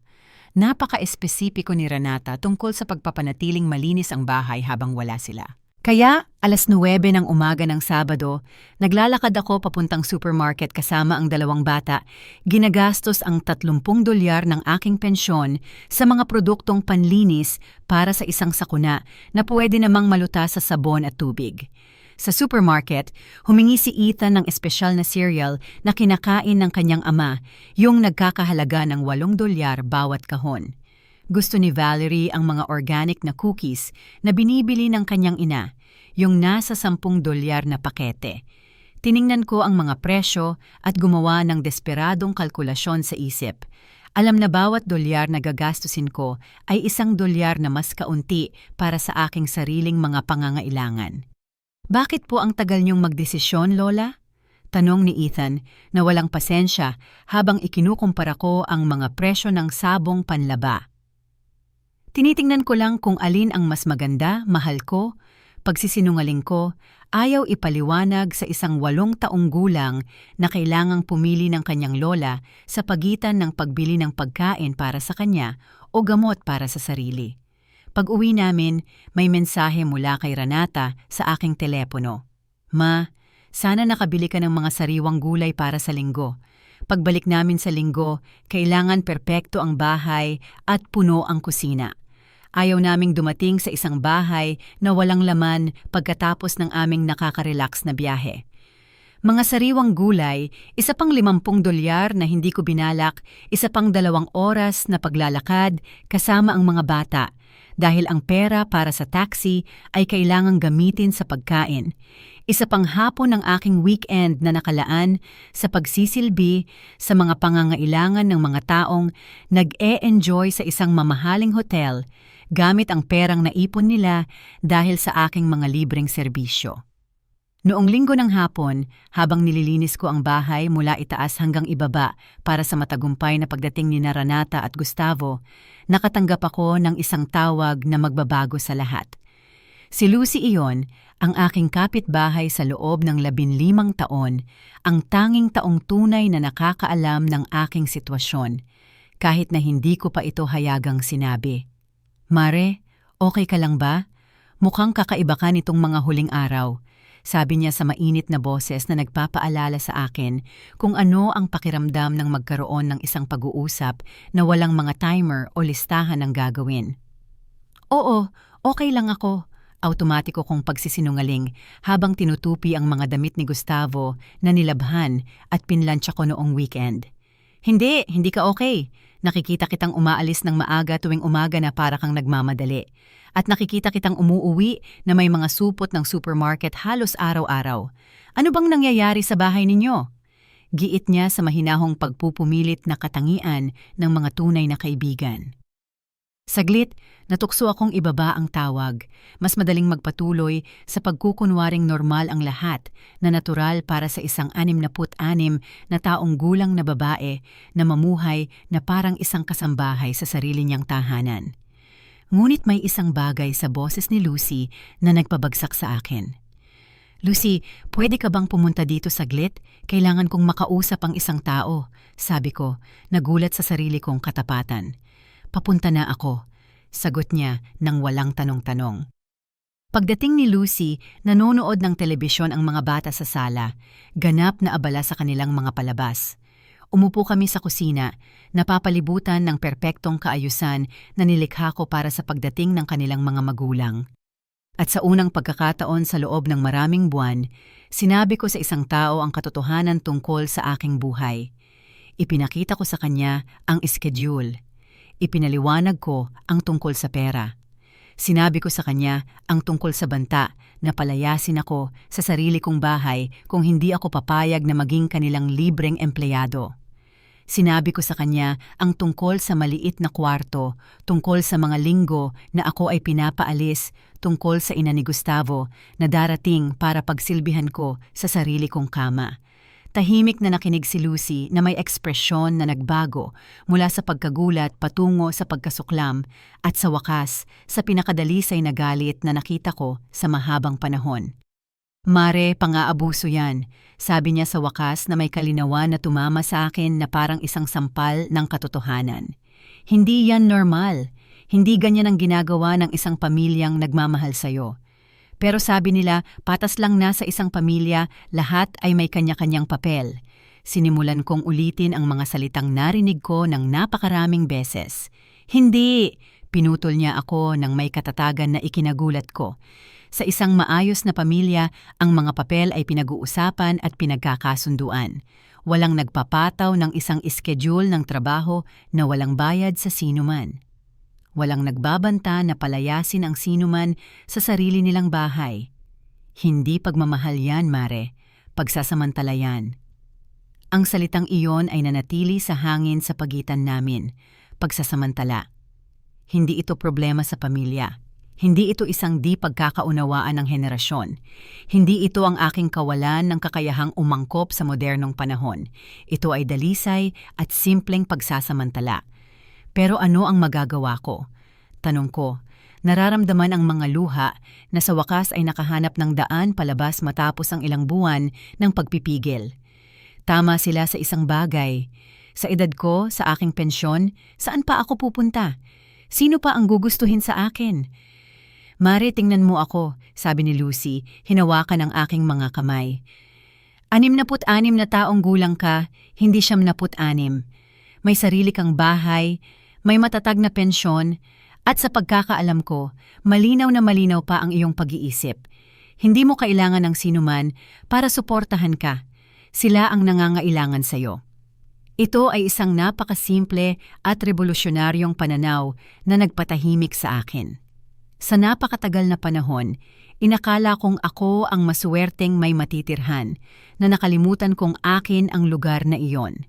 Napaka-espesipiko ni Renata tungkol sa pagpapanatiling malinis ang bahay habang wala sila. Kaya, 9:00 ng umaga ng Sabado, naglalakad ako papuntang supermarket kasama ang 2 bata. Ginagastos ang $30 ng aking pensyon sa mga produktong panlinis para sa isang sakuna na pwede namang malutas sa sabon at tubig. Sa supermarket, humingi si Ethan ng espesyal na cereal na kinakain ng kanyang ama, yung nagkakahalaga ng $8 bawat kahon. Gusto ni Valerie ang mga organic na cookies na binibili ng kanyang ina, yung nasa $10 na pakete. Tiningnan ko ang mga presyo at gumawa ng desperadong kalkulasyon sa isip. Alam na bawat $1 na gagastusin ko ay $1 na mas kaunti para sa aking sariling mga pangangailangan. Bakit po ang tagal niyong magdesisyon, Lola? Tanong ni Ethan na walang pasensya habang ikinukumpara ko ang mga presyo ng sabong panlaba. Tinitingnan ko lang kung alin ang mas maganda, mahal ko, pagsisinungaling ko, ayaw ipaliwanag sa isang 8 taong gulang na kailangang pumili ng kanyang lola sa pagitan ng pagbili ng pagkain para sa kanya o gamot para sa sarili. Pag-uwi namin, may mensahe mula kay Renata sa aking telepono. Ma, sana nakabili ka ng mga sariwang gulay para sa linggo. Pagbalik namin sa linggo, kailangan perpekto ang bahay at puno ang kusina. Ayaw naming dumating sa isang bahay na walang laman pagkatapos ng aming nakaka-relax na biyahe. Mga sariwang gulay, isa pang $50 na hindi ko binalak, isa pang 2 oras na paglalakad kasama ang mga bata dahil ang pera para sa taxi ay kailangang gamitin sa pagkain. Isa pang hapon ng aking weekend na nakalaan sa pagsisilbi sa mga pangangailangan ng mga taong nag-e-enjoy sa isang mamahaling hotel gamit ang perang naipon nila dahil sa aking mga libreng serbisyo. Noong linggo ng hapon, habang nililinis ko ang bahay mula itaas hanggang ibaba para sa matagumpay na pagdating ni Renata at Gustavo, nakatanggap ako ng isang tawag na magbabago sa lahat. Si Lucy iyon, ang aking kapitbahay sa loob ng 15 taon, ang tanging taong tunay na nakakaalam ng aking sitwasyon, kahit na hindi ko pa ito hayagang sinabi. Mare, okay ka lang ba? Mukhang kakaiba ka nitong mga huling araw. Sabi niya sa mainit na boses na nagpapaalala sa akin kung ano ang pakiramdam ng magkaroon ng isang pag-uusap na walang mga timer o listahan ng gagawin. Oo, okay lang ako. Automatiko kong pagsisinungaling habang tinutupi ang mga damit ni Gustavo na nilabhan at pinlansya ko noong weekend. Hindi ka okay. Nakikita kitang umaalis ng maaga tuwing umaga na para kang nagmamadali. At nakikita kitang umuuwi na may mga supot ng supermarket halos araw-araw. Ano bang nangyayari sa bahay ninyo? Giit niya sa mahinahong pagpupumilit na katangian ng mga tunay na kaibigan. Saglit, natukso akong ibaba ang tawag. Mas madaling magpatuloy sa pagkukunwaring normal ang lahat na natural para sa isang 66 na taong gulang na babae na mamuhay na parang isang kasambahay sa sarili niyang tahanan. Ngunit may isang bagay sa boses ni Lucy na nagpabagsak sa akin. Lucy, pwede ka bang pumunta dito saglit? Kailangan kong makausap ang isang tao, sabi ko, nagulat sa sarili kong katapatan. Papunta na ako, sagot niya nang walang tanong-tanong. Pagdating ni Lucy, nanonood ng telebisyon ang mga bata sa sala, ganap na abala sa kanilang mga palabas. Umupo kami sa kusina, napapalibutan ng perpektong kaayusan na nilikha ko para sa pagdating ng kanilang mga magulang. At sa unang pagkakataon sa loob ng maraming buwan, sinabi ko sa isang tao ang katotohanan tungkol sa aking buhay. Ipinakita ko sa kanya ang schedule. Ipinaliwanag ko ang tungkol sa pera. Sinabi ko sa kanya ang tungkol sa banta na palayasin ako sa sarili kong bahay kung hindi ako papayag na maging kanilang libreng empleyado. Sinabi ko sa kanya ang tungkol sa maliit na kwarto, tungkol sa mga linggo na ako ay pinapaalis, tungkol sa ina ni Gustavo na darating para pagsilbihan ko sa sarili kong kama. Tahimik na nakinig si Lucy na may ekspresyon na nagbago mula sa pagkagulat patungo sa pagkasuklam at sa wakas sa pinakadalisay na galit na nakita ko sa mahabang panahon. Mare, pang-aabuso yan, sabi niya sa wakas na may kalinawan na tumama sa akin na parang isang sampal ng katotohanan. Hindi yan normal. Hindi ganyan ang ginagawa ng isang pamilyang nagmamahal sa'yo. Pero sabi nila, patas lang na sa isang pamilya, lahat ay may kanya-kanyang papel. Sinimulan kong ulitin ang mga salitang narinig ko ng napakaraming beses. Hindi! Pinutol niya ako ng may katatagan na ikinagulat ko. Sa isang maayos na pamilya, ang mga papel ay pinag-uusapan at pinagkakasunduan. Walang nagpapataw ng isang schedule ng trabaho na walang bayad sa sinuman. Walang nagbabanta na palayasin ang sinuman sa sarili nilang bahay. Hindi pagmamahal yan, Mare. Pagsasamantala yan. Ang salitang iyon ay nanatili sa hangin sa pagitan namin. Pagsasamantala. Hindi ito problema sa pamilya. Hindi ito isang di pagkakaunawaan ng henerasyon. Hindi ito ang aking kawalan ng kakayahang umangkop sa modernong panahon. Ito ay dalisay at simpleng pagsasamantala. Pero ano ang magagawa ko? Tanong ko, nararamdaman ang mga luha na sa wakas ay nakahanap ng daan palabas matapos ang ilang buwan ng pagpipigil. Tama sila sa isang bagay. Sa edad ko, sa aking pensyon, saan pa ako pupunta? Sino pa ang gugustuhin sa akin? Mare, tingnan mo ako, sabi ni Lucy, hinawakan ang aking mga kamay. 66 na taong gulang ka, hindi 76. May sarili kang bahay, may matatag na pensyon, at sa pagkakaalam ko, malinaw na malinaw pa ang iyong pag-iisip. Hindi mo kailangan ng sinuman para suportahan ka. Sila ang nangangailangan sa'yo. Ito ay isang napakasimple at revolusyonaryong pananaw na nagpatahimik sa akin. Sa napakatagal na panahon, inakala kong ako ang masuwerteng may matitirhan na nakalimutan kong akin ang lugar na iyon.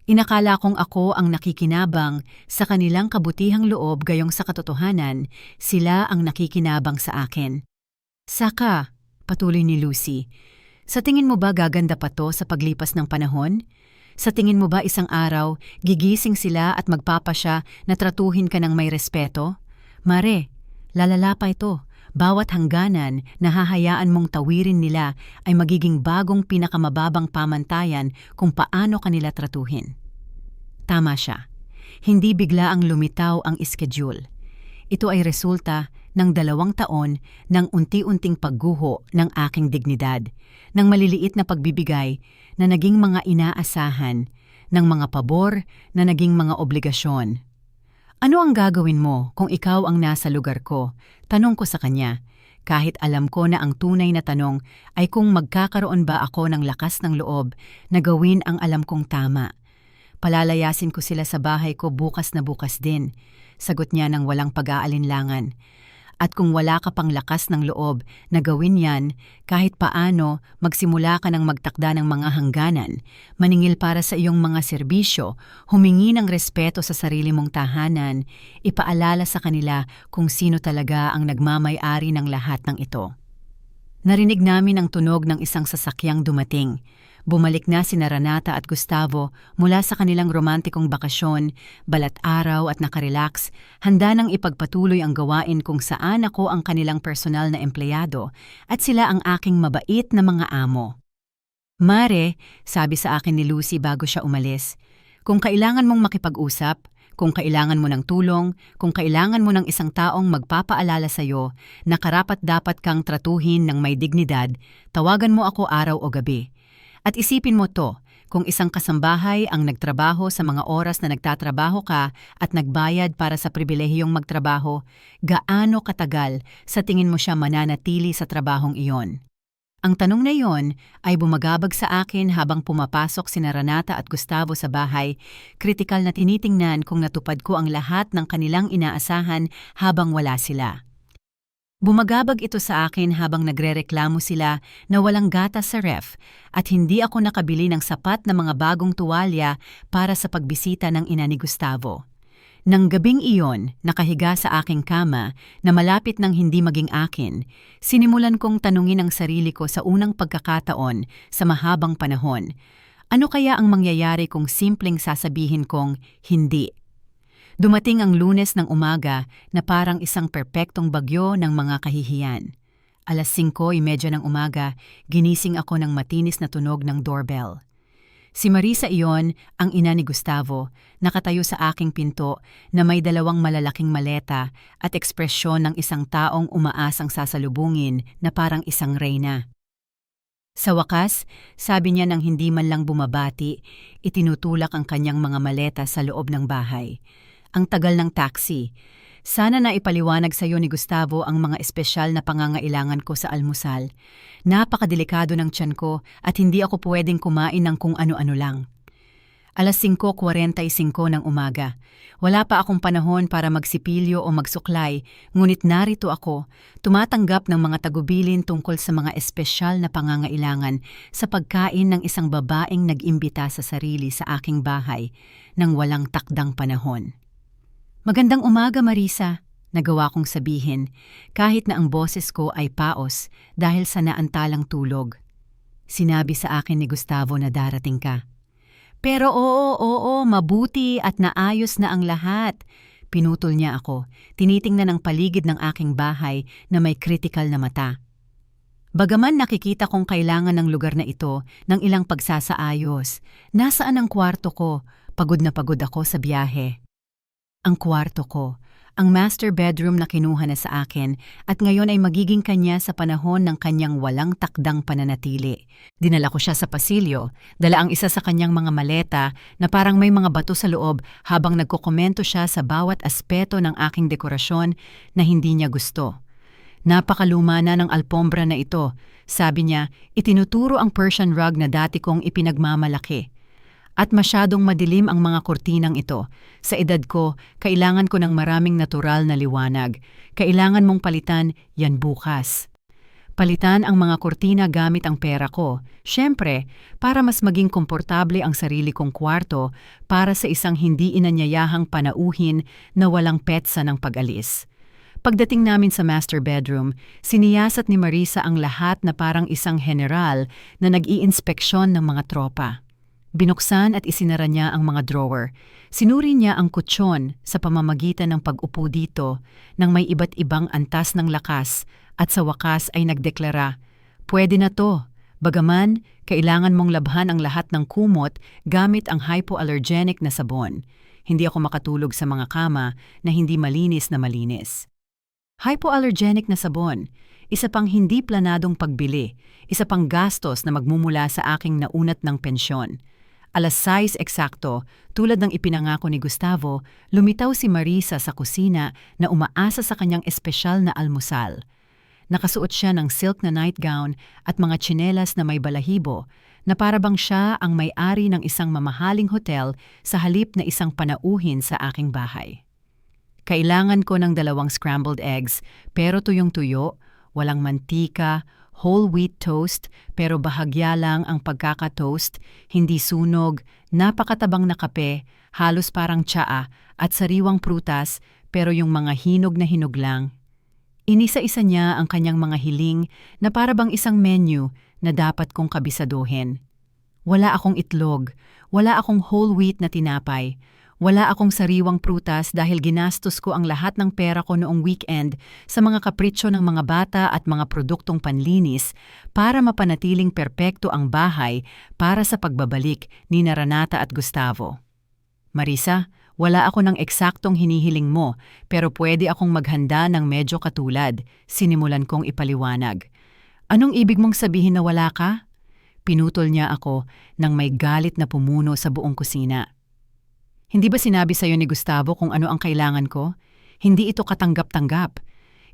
Inakala kong ako ang nakikinabang sa kanilang kabutihang loob gayong sa katotohanan, sila ang nakikinabang sa akin. Saka, patuloy ni Lucy, sa tingin mo ba gaganda pa to sa paglipas ng panahon? Sa tingin mo ba isang araw, gigising sila at magpapasya na tratuhin ka ng may respeto? Mare, lalala pa ito. Bawat hangganan na hahayaan mong tawirin nila ay magiging bagong pinakamababang pamantayan kung paano kanila tratuhin. Tama siya. Hindi bigla ang lumitaw ang schedule. Ito ay resulta ng 2 taon ng unti-unting pagguho ng aking dignidad, ng maliliit na pagbibigay na naging mga inaasahan, ng mga pabor na naging mga obligasyon. Ano ang gagawin mo kung ikaw ang nasa lugar ko? Tanong ko sa kanya, kahit alam ko na ang tunay na tanong ay kung magkakaroon ba ako ng lakas ng loob na gawin ang alam kong tama. Palalayasin ko sila sa bahay ko bukas na bukas din, sagot niya ng walang pag-aalinlangan. At kung wala ka pang lakas ng loob na gawin yan, kahit paano magsimula ka ng magtakda ng mga hangganan, maningil para sa iyong mga serbisyo, humingi ng respeto sa sarili mong tahanan, ipaalala sa kanila kung sino talaga ang nagmamay-ari ng lahat ng ito. Narinig namin ang tunog ng isang sasakyang dumating. Bumalik na sina Renata at Gustavo mula sa kanilang romantikong bakasyon, balat araw at nakarelax, handa nang ipagpatuloy ang gawain kung saan ako ang kanilang personal na empleyado at sila ang aking mabait na mga amo. Mare, sabi sa akin ni Lucy bago siya umalis, kung kailangan mong makipag-usap, kung kailangan mo ng tulong, kung kailangan mo ng isang taong magpapaalala sa'yo na karapat-dapat kang tratuhin ng may dignidad, tawagan mo ako araw o gabi. At isipin mo to, kung isang kasambahay ang nagtrabaho sa mga oras na nagtatrabaho ka at nagbayad para sa pribilehiyong magtrabaho, gaano katagal sa tingin mo siya mananatili sa trabahong iyon? Ang tanong na iyon ay bumagabag sa akin habang pumapasok sina Renata at Gustavo sa bahay, kritikal na tinitingnan kung natupad ko ang lahat ng kanilang inaasahan habang wala sila. Bumagabag ito sa akin habang nagrereklamo sila na walang gatas sa ref at hindi ako nakabili ng sapat na mga bagong tuwalya para sa pagbisita ng ina ni Gustavo. Nang gabing iyon, nakahiga sa aking kama na malapit ng hindi maging akin, sinimulan kong tanungin ang sarili ko sa unang pagkakataon sa mahabang panahon. Ano kaya ang mangyayari kung simpleng sasabihin kong hindi? Dumating ang Lunes ng umaga na parang isang perpektong bagyo ng mga kahihiyan. 5:30 ng umaga, ginising ako ng matinis na tunog ng doorbell. Si Marisa iyon, ang ina ni Gustavo, nakatayo sa aking pinto na may 2 malalaking maleta at ekspresyon ng isang taong umaasang sasalubungin na parang isang reyna. Sa wakas, sabi niya nang hindi man lang bumabati, itinutulak ang kanyang mga maleta sa loob ng bahay. Ang tagal ng taxi. Sana na ipaliwanag sa iyo ni Gustavo ang mga espesyal na pangangailangan ko sa almusal. Napakadelikado ng tiyan ko at hindi ako pwedeng kumain ng kung ano-ano lang. 5:45 ng umaga. Wala pa akong panahon para magsipilyo o magsuklay, ngunit narito ako, tumatanggap ng mga tagubilin tungkol sa mga espesyal na pangangailangan sa pagkain ng isang babaeng nag-imbita sa sarili sa aking bahay nang walang takdang panahon. Magandang umaga, Marisa, nagawa kong sabihin, kahit na ang boses ko ay paos dahil sa naantalang tulog. Sinabi sa akin ni Gustavo na darating ka. Pero oo, mabuti at naayos na ang lahat. Pinutol niya ako, tinitingnan ang paligid ng aking bahay na may kritikal na mata. Bagaman nakikita kong kailangan ng lugar na ito ng ilang pagsasaayos, nasaan ang kwarto ko? Pagod na pagod ako sa biyahe. Ang kwarto ko, ang master bedroom na kinuha na sa akin at ngayon ay magiging kanya sa panahon ng kanyang walang takdang pananatili. Dinala ko siya sa pasilyo, dala ang isa sa kanyang mga maleta na parang may mga bato sa loob habang nagkokomento siya sa bawat aspeto ng aking dekorasyon na hindi niya gusto. Napakaluma na ng alpombra na ito. Sabi niya, itinuturo ang Persian rug na dati kong ipinagmamalaki. At masyadong madilim ang mga kurtinang ito. Sa edad ko, kailangan ko ng maraming natural na liwanag. Kailangan mong palitan yan bukas. Palitan ang mga kurtina gamit ang pera ko. Siyempre, para mas maging komportable ang sarili kong kwarto para sa isang hindi inanyayahang panauhin na walang petsa ng pag-alis. Pagdating namin sa master bedroom, siniyasat ni Marisa ang lahat na parang isang general na nag-iinspeksyon ng mga tropa. Binuksan at isinara niya ang mga drawer. Sinuri niya ang kutsyon sa pamamagitan ng pag-upo dito nang may iba't ibang antas ng lakas at sa wakas ay nagdeklara, "Pwede na to. Bagaman, kailangan mong labhan ang lahat ng kumot gamit ang hypoallergenic na sabon. Hindi ako makatulog sa mga kama na hindi malinis na malinis." Hypoallergenic na sabon, isa pang hindi planadong pagbili, isa pang gastos na magmumula sa aking naunat ng pensyon. Alas 6 eksakto, tulad ng ipinangako ni Gustavo, lumitaw si Marisa sa kusina na umaasa sa kanyang espesyal na almusal. Nakasuot siya ng silk na nightgown at mga tsinelas na may balahibo, na parabang siya ang may-ari ng isang mamahaling hotel sa halip na isang panauhin sa aking bahay. Kailangan ko ng 2 scrambled eggs, pero tuyong-tuyo, walang mantika, whole wheat toast pero bahagya lang ang pagkakatoast, hindi sunog, napakatabang na kape, halos parang tsaa at sariwang prutas pero yung mga hinog lang. Inisa-isa niya ang kanyang mga hiling na parabang isang menu na dapat kong kabisaduhin. Wala akong itlog, wala akong whole wheat na tinapay, wala akong sariwang prutas dahil ginastos ko ang lahat ng pera ko noong weekend sa mga kapritsyo ng mga bata at mga produktong panlinis para mapanatiling perpekto ang bahay para sa pagbabalik ni Renata at Gustavo. Marisa, wala ako ng eksaktong hinihiling mo pero pwede akong maghanda ng medyo katulad, sinimulan kong ipaliwanag. Anong ibig mong sabihin na wala ka? Pinutol niya ako nang may galit na pumuno sa buong kusina. Hindi ba sinabi sa'yo ni Gustavo kung ano ang kailangan ko? Hindi ito katanggap-tanggap.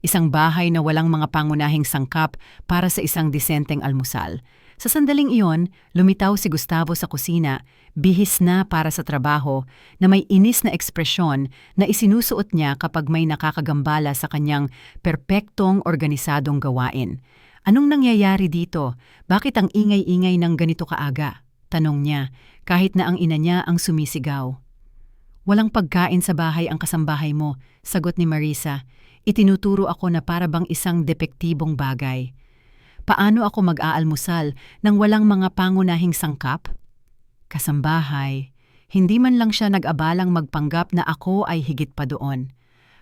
Isang bahay na walang mga pangunahing sangkap para sa isang disenteng almusal. Sa sandaling iyon, lumitaw si Gustavo sa kusina, bihis na para sa trabaho, na may inis na ekspresyon na isinusuot niya kapag may nakakagambala sa kanyang perpektong organisadong gawain. Anong nangyayari dito? Bakit ang ingay-ingay ng ganito kaaga? Tanong niya, kahit na ang ina niya ang sumisigaw. Walang pagkain sa bahay ang kasambahay mo, sagot ni Marisa. Itinuturo ako na para bang isang depektibong bagay. Paano ako mag-aalmusal nang walang mga pangunahing sangkap? Kasambahay, hindi man lang siya nag-abalang magpanggap na ako ay higit pa doon.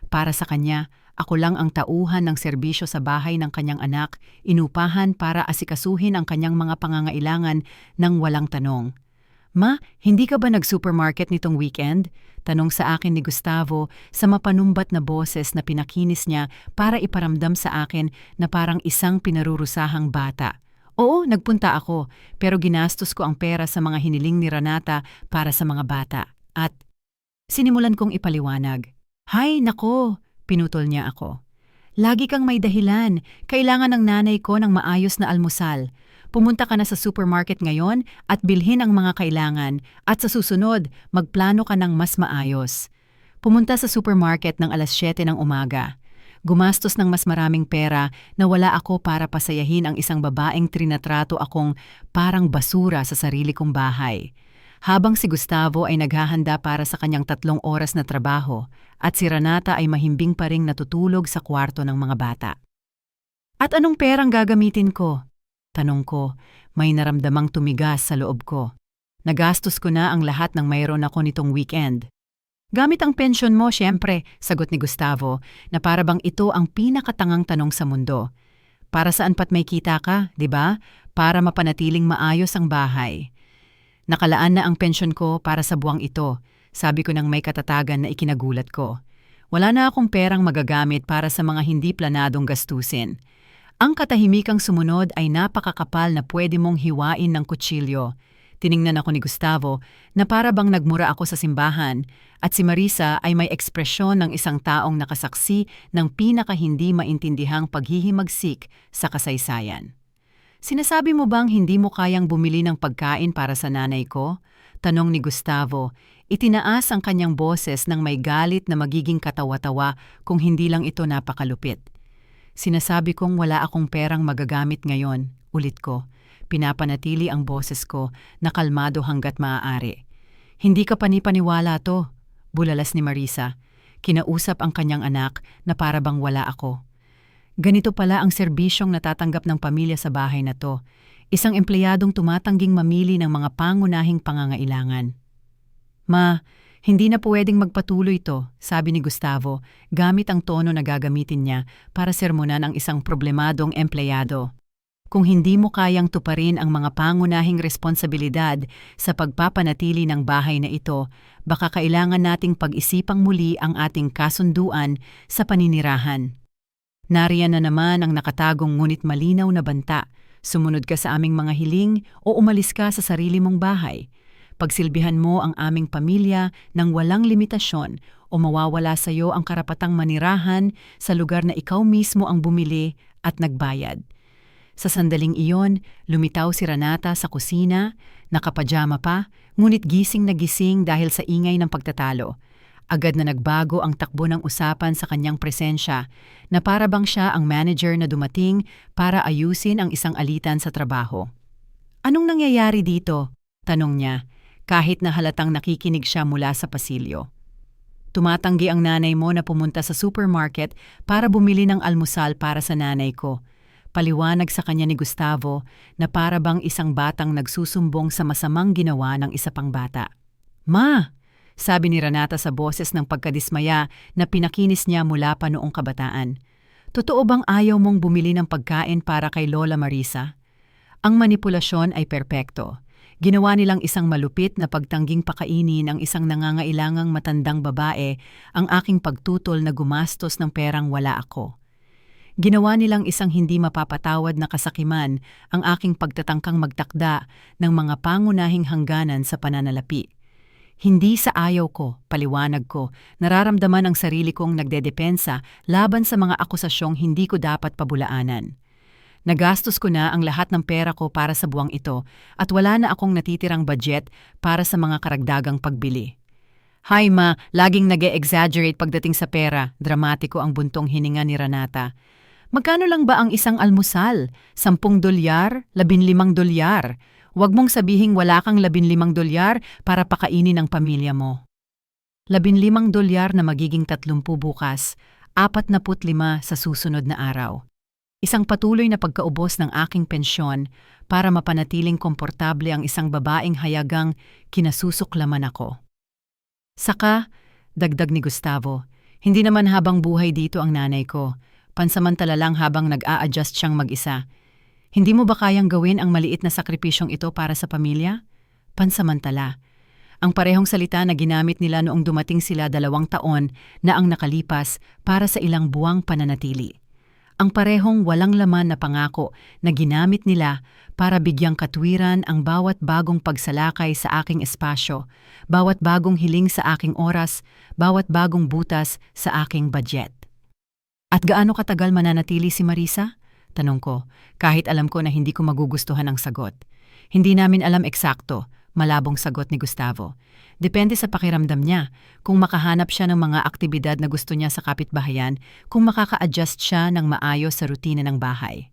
Para sa kanya, ako lang ang tauhan ng serbisyo sa bahay ng kanyang anak, inupahan para asikasuhin ang kanyang mga pangangailangan ng walang tanong. "Ma, hindi ka ba nag-supermarket nitong weekend?" Tanong sa akin ni Gustavo sa mapanumbat na boses na pinakinis niya para iparamdam sa akin na parang isang pinarurusahang bata. Oo, nagpunta ako, pero ginastos ko ang pera sa mga hiniling ni Renata para sa mga bata. At sinimulan kong ipaliwanag. "Hay, nako," pinutol niya ako. "Lagi kang may dahilan. Kailangan ng nanay ko ng maayos na almusal. Pumunta ka na sa supermarket ngayon at bilhin ang mga kailangan at sa susunod, magplano ka ng mas maayos." Pumunta sa supermarket ng alas 7 ng umaga. Gumastos ng mas maraming pera na wala ako para pasayahin ang isang babaeng trinatrato akong parang basura sa sarili kong bahay. Habang si Gustavo ay naghahanda para sa kanyang 3 oras na trabaho at si Renata ay mahimbing pa ring natutulog sa kwarto ng mga bata. "At anong perang gagamitin ko?" Tanong ko, may naramdamang tumigas sa loob ko. "Nagastos ko na ang lahat ng mayroon ako nitong weekend." "Gamit ang pensyon mo, siyempre," sagot ni Gustavo, na para bang ito ang pinakatangang tanong sa mundo. "Para saan pat may kita ka, di ba? Para mapanatiling maayos ang bahay." Nakalaan na ang pensyon ko para sa buwang ito. sabi ko nang may katatagan na ikinagulat ko. Wala na akong perang magagamit para sa mga hindi planadong gastusin. Ang katahimikang sumunod ay napakakapal na pwede mong hiwain ng kutsilyo. Tiningnan ako ni Gustavo na para bang nagmura ako sa simbahan at si Marisa ay may ekspresyon ng isang taong nakasaksi ng pinaka-hindi maintindihang paghihimagsik sa kasaysayan. Sinasabi mo bang hindi mo kayang bumili ng pagkain para sa nanay ko? Tanong ni Gustavo. Itinaas ang kanyang boses ng may galit na magiging katawa-tawa kung hindi lang ito napakalupit. Sinasabi kong wala akong perang magagamit ngayon, ulit ko. Pinapanatili ang boses ko na kalmado hanggat maaari. Hindi ka panipaniwala to, bulalas ni Marisa. Kinausap ang kanyang anak na para bang wala ako. Ganito pala ang serbisyong natatanggap ng pamilya sa bahay na to. Isang empleyadong tumatangging mamili ng mga pangunahing pangangailangan. Ma, hindi na pwedeng magpatuloy to, sabi ni Gustavo, gamit ang tono na gagamitin niya para sermonan ang isang problemadong empleyado. Kung hindi mo kayang tuparin ang mga pangunahing responsibilidad sa pagpapanatili ng bahay na ito, baka kailangan nating pag-isipang muli ang ating kasunduan sa paninirahan. Nariyan na naman ang nakatagong ngunit malinaw na banta. Sumunod ka sa aming mga hiling o umalis ka sa sarili mong bahay. Pagsilbihan mo ang aming pamilya ng walang limitasyon o mawawala sa iyo ang karapatang manirahan sa lugar na ikaw mismo ang bumili at nagbayad. Sa sandaling iyon, lumitaw si Renata sa kusina, nakapajama pa, ngunit gising na gising dahil sa ingay ng pagtatalo. Agad na nagbago ang takbo ng usapan sa kanyang presensya, na para bang siya ang manager na dumating para ayusin ang isang alitan sa trabaho. Anong nangyayari dito? Tanong niya, kahit na halatang nakikinig siya mula sa pasilyo. Tumatanggi ang nanay mo na pumunta sa supermarket para bumili ng almusal para sa nanay ko. Paliwanag sa kanya ni Gustavo na para bang isang batang nagsusumbong sa masamang ginawa ng isa pang bata. Ma! Sabi ni Renata sa boses ng pagkadismaya na pinakinis niya mula pa noong kabataan. Totoo bang ayaw mong bumili ng pagkain para kay Lola Marisa? Ang manipulasyon ay perpekto. Ginawa nilang isang malupit na pagtangging pakainin ang isang nangangailangang matandang babae ang aking pagtutol na gumastos ng perang wala ako. Ginawa nilang isang hindi mapapatawad na kasakiman ang aking pagtatangkang magtakda ng mga pangunahing hangganan sa pananalapi. Hindi sa ayaw ko, paliwanag ko, nararamdaman ang sarili kong nagdedepensa laban sa mga akusasyong hindi ko dapat pabulaanan. Nagastos ko na ang lahat ng pera ko para sa buwang ito at wala na akong natitirang budget para sa mga karagdagang pagbili. Hay ma, laging nag-e-exaggerate pagdating sa pera, dramatiko ang buntong hininga ni Renata. Magkano lang ba ang isang almusal? $10, $15? Huwag mong sabihing wala kang $15 para pakainin ang pamilya mo. $15 na magiging 30 bukas, 45 sa susunod na araw. Isang patuloy na pagkaubos ng aking pensyon para mapanatiling komportable ang isang babaeng hayagang kinasusuklaman ako. Saka, dagdag ni Gustavo, hindi naman habang buhay dito ang nanay ko. Pansamantala lang habang nag-a-adjust siyang mag-isa. Hindi mo ba kayang gawin ang maliit na sakripisyong ito para sa pamilya? Pansamantala. Ang parehong salita na ginamit nila noong dumating sila 2 taon na ang nakalipas para sa ilang buwang pananatili. Ang parehong walang laman na pangako na ginamit nila para bigyang katwiran ang bawat bagong pagsalakay sa aking espasyo, bawat bagong hiling sa aking oras, bawat bagong butas sa aking budget. At gaano katagal mananatili si Marisa? Tanong ko, kahit alam ko na hindi ko magugustuhan ang sagot. Hindi namin alam eksakto, malabong sagot ni Gustavo. Depende sa pakiramdam niya, kung makahanap siya ng mga aktibidad na gusto niya sa kapitbahayan, kung makaka-adjust siya ng maayos sa rutina ng bahay.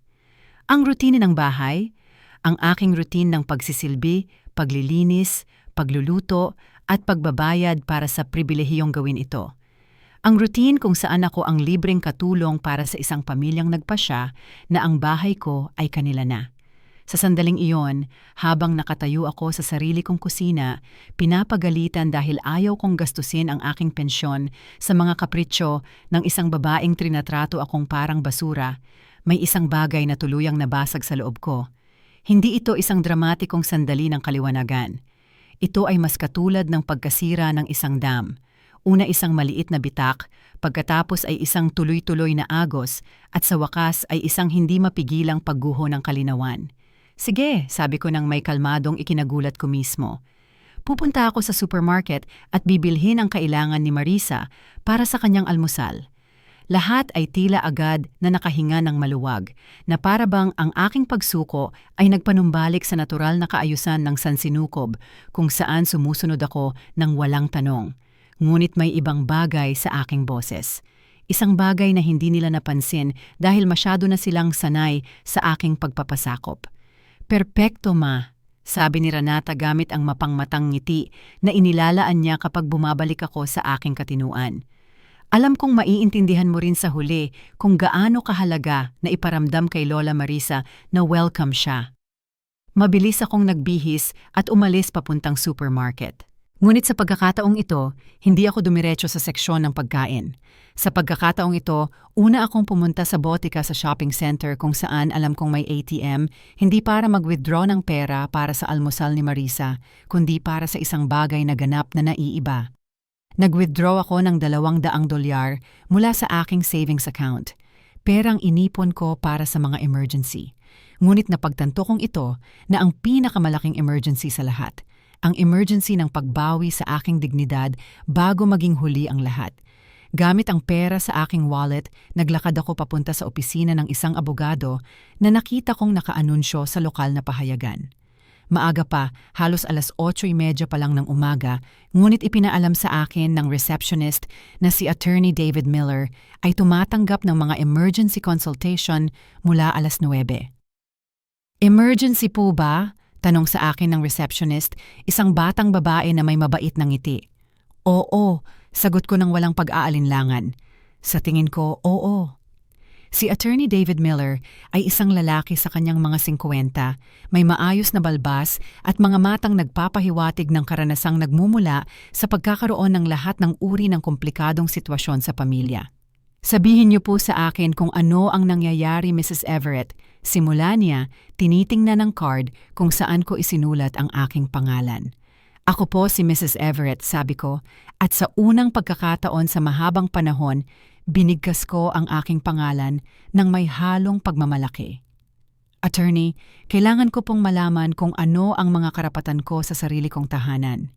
Ang rutina ng bahay? Ang aking routine ng pagsisilbi, paglilinis, pagluluto, at pagbabayad para sa pribilehiyong gawin ito. Ang routine kung saan ako ang libreng katulong para sa isang pamilyang nagpasya na ang bahay ko ay kanila na. Sa sandaling iyon, habang nakatayo ako sa sarili kong kusina, pinapagalitan dahil ayaw kong gastusin ang aking pensyon sa mga kapritsyo ng isang babaeng trinatrato akong parang basura, may isang bagay na tuluyang nabasag sa loob ko. Hindi ito isang dramatikong sandali ng kaliwanagan. Ito ay mas katulad ng pagkasira ng isang dam. Una isang maliit na bitak, pagkatapos ay isang tuloy-tuloy na agos, at sa wakas ay isang hindi mapigilang pagguho ng kalinawan. Sige, sabi ko nang may kalmadong ikinagulat ko mismo. Pupunta ako sa supermarket at bibilhin ang kailangan ni Marisa para sa kanyang almusal. Lahat ay tila agad na nakahinga ng maluwag, na para bang ang aking pagsuko ay nagpanumbalik sa natural na kaayusan ng sansinukob kung saan sumusunod ako ng walang tanong. Ngunit may ibang bagay sa aking boses. Isang bagay na hindi nila napansin dahil masyado na silang sanay sa aking pagpapasakop. "Perpekto, ma," sabi ni Renata gamit ang mapangmatang ngiti na inilalaan niya kapag bumabalik ako sa aking katinuan. Alam kong maiintindihan mo rin sa huli kung gaano kahalaga na iparamdam kay Lola Marisa na welcome siya. Mabilis akong nagbihis at umalis papuntang supermarket. Ngunit sa pagkakataong ito, hindi ako dumiretso sa seksyon ng pagkain. Sa pagkakataong ito, una akong pumunta sa botika sa shopping center kung saan alam kong may ATM, hindi para mag-withdraw ng pera para sa almusal ni Marisa, kundi para sa isang bagay na ganap na naiiba. Nag-withdraw ako ng $200 mula sa aking savings account. Perang inipon ko para sa mga emergency. Ngunit napagtanto kong ito na ang pinakamalaking emergency sa lahat, ang emergency ng pagbawi sa aking dignidad bago maging huli ang lahat. Gamit ang pera sa aking wallet, naglakad ako papunta sa opisina ng isang abogado na nakita kong nakaanunsyo sa lokal na pahayagan. Maaga pa, halos 8:30 pa lang ng umaga, ngunit ipinaalam sa akin ng receptionist na si Attorney David Miller ay tumatanggap ng mga emergency consultation mula 9:00. "Emergency po ba?" tanong sa akin ng receptionist, isang batang babae na may mabait na ngiti. "Oo," sagot ko ng walang pag-aalinlangan. Sa tingin ko, oo. Si Attorney David Miller ay isang lalaki sa kanyang mga 50, may maayos na balbas at mga matang nagpapahiwatig ng karanasang nagmumula sa pagkakaroon ng lahat ng uri ng komplikadong sitwasyon sa pamilya. "Sabihin niyo po sa akin kung ano ang nangyayari, Mrs. Everett." Simula niya, tinitingnan ng card kung saan ko isinulat ang aking pangalan. "Ako po si Mrs. Everett," sabi ko, at sa unang pagkakataon sa mahabang panahon, binigkas ko ang aking pangalan ng may halong pagmamalaki. "Attorney, kailangan ko pong malaman kung ano ang mga karapatan ko sa sarili kong tahanan."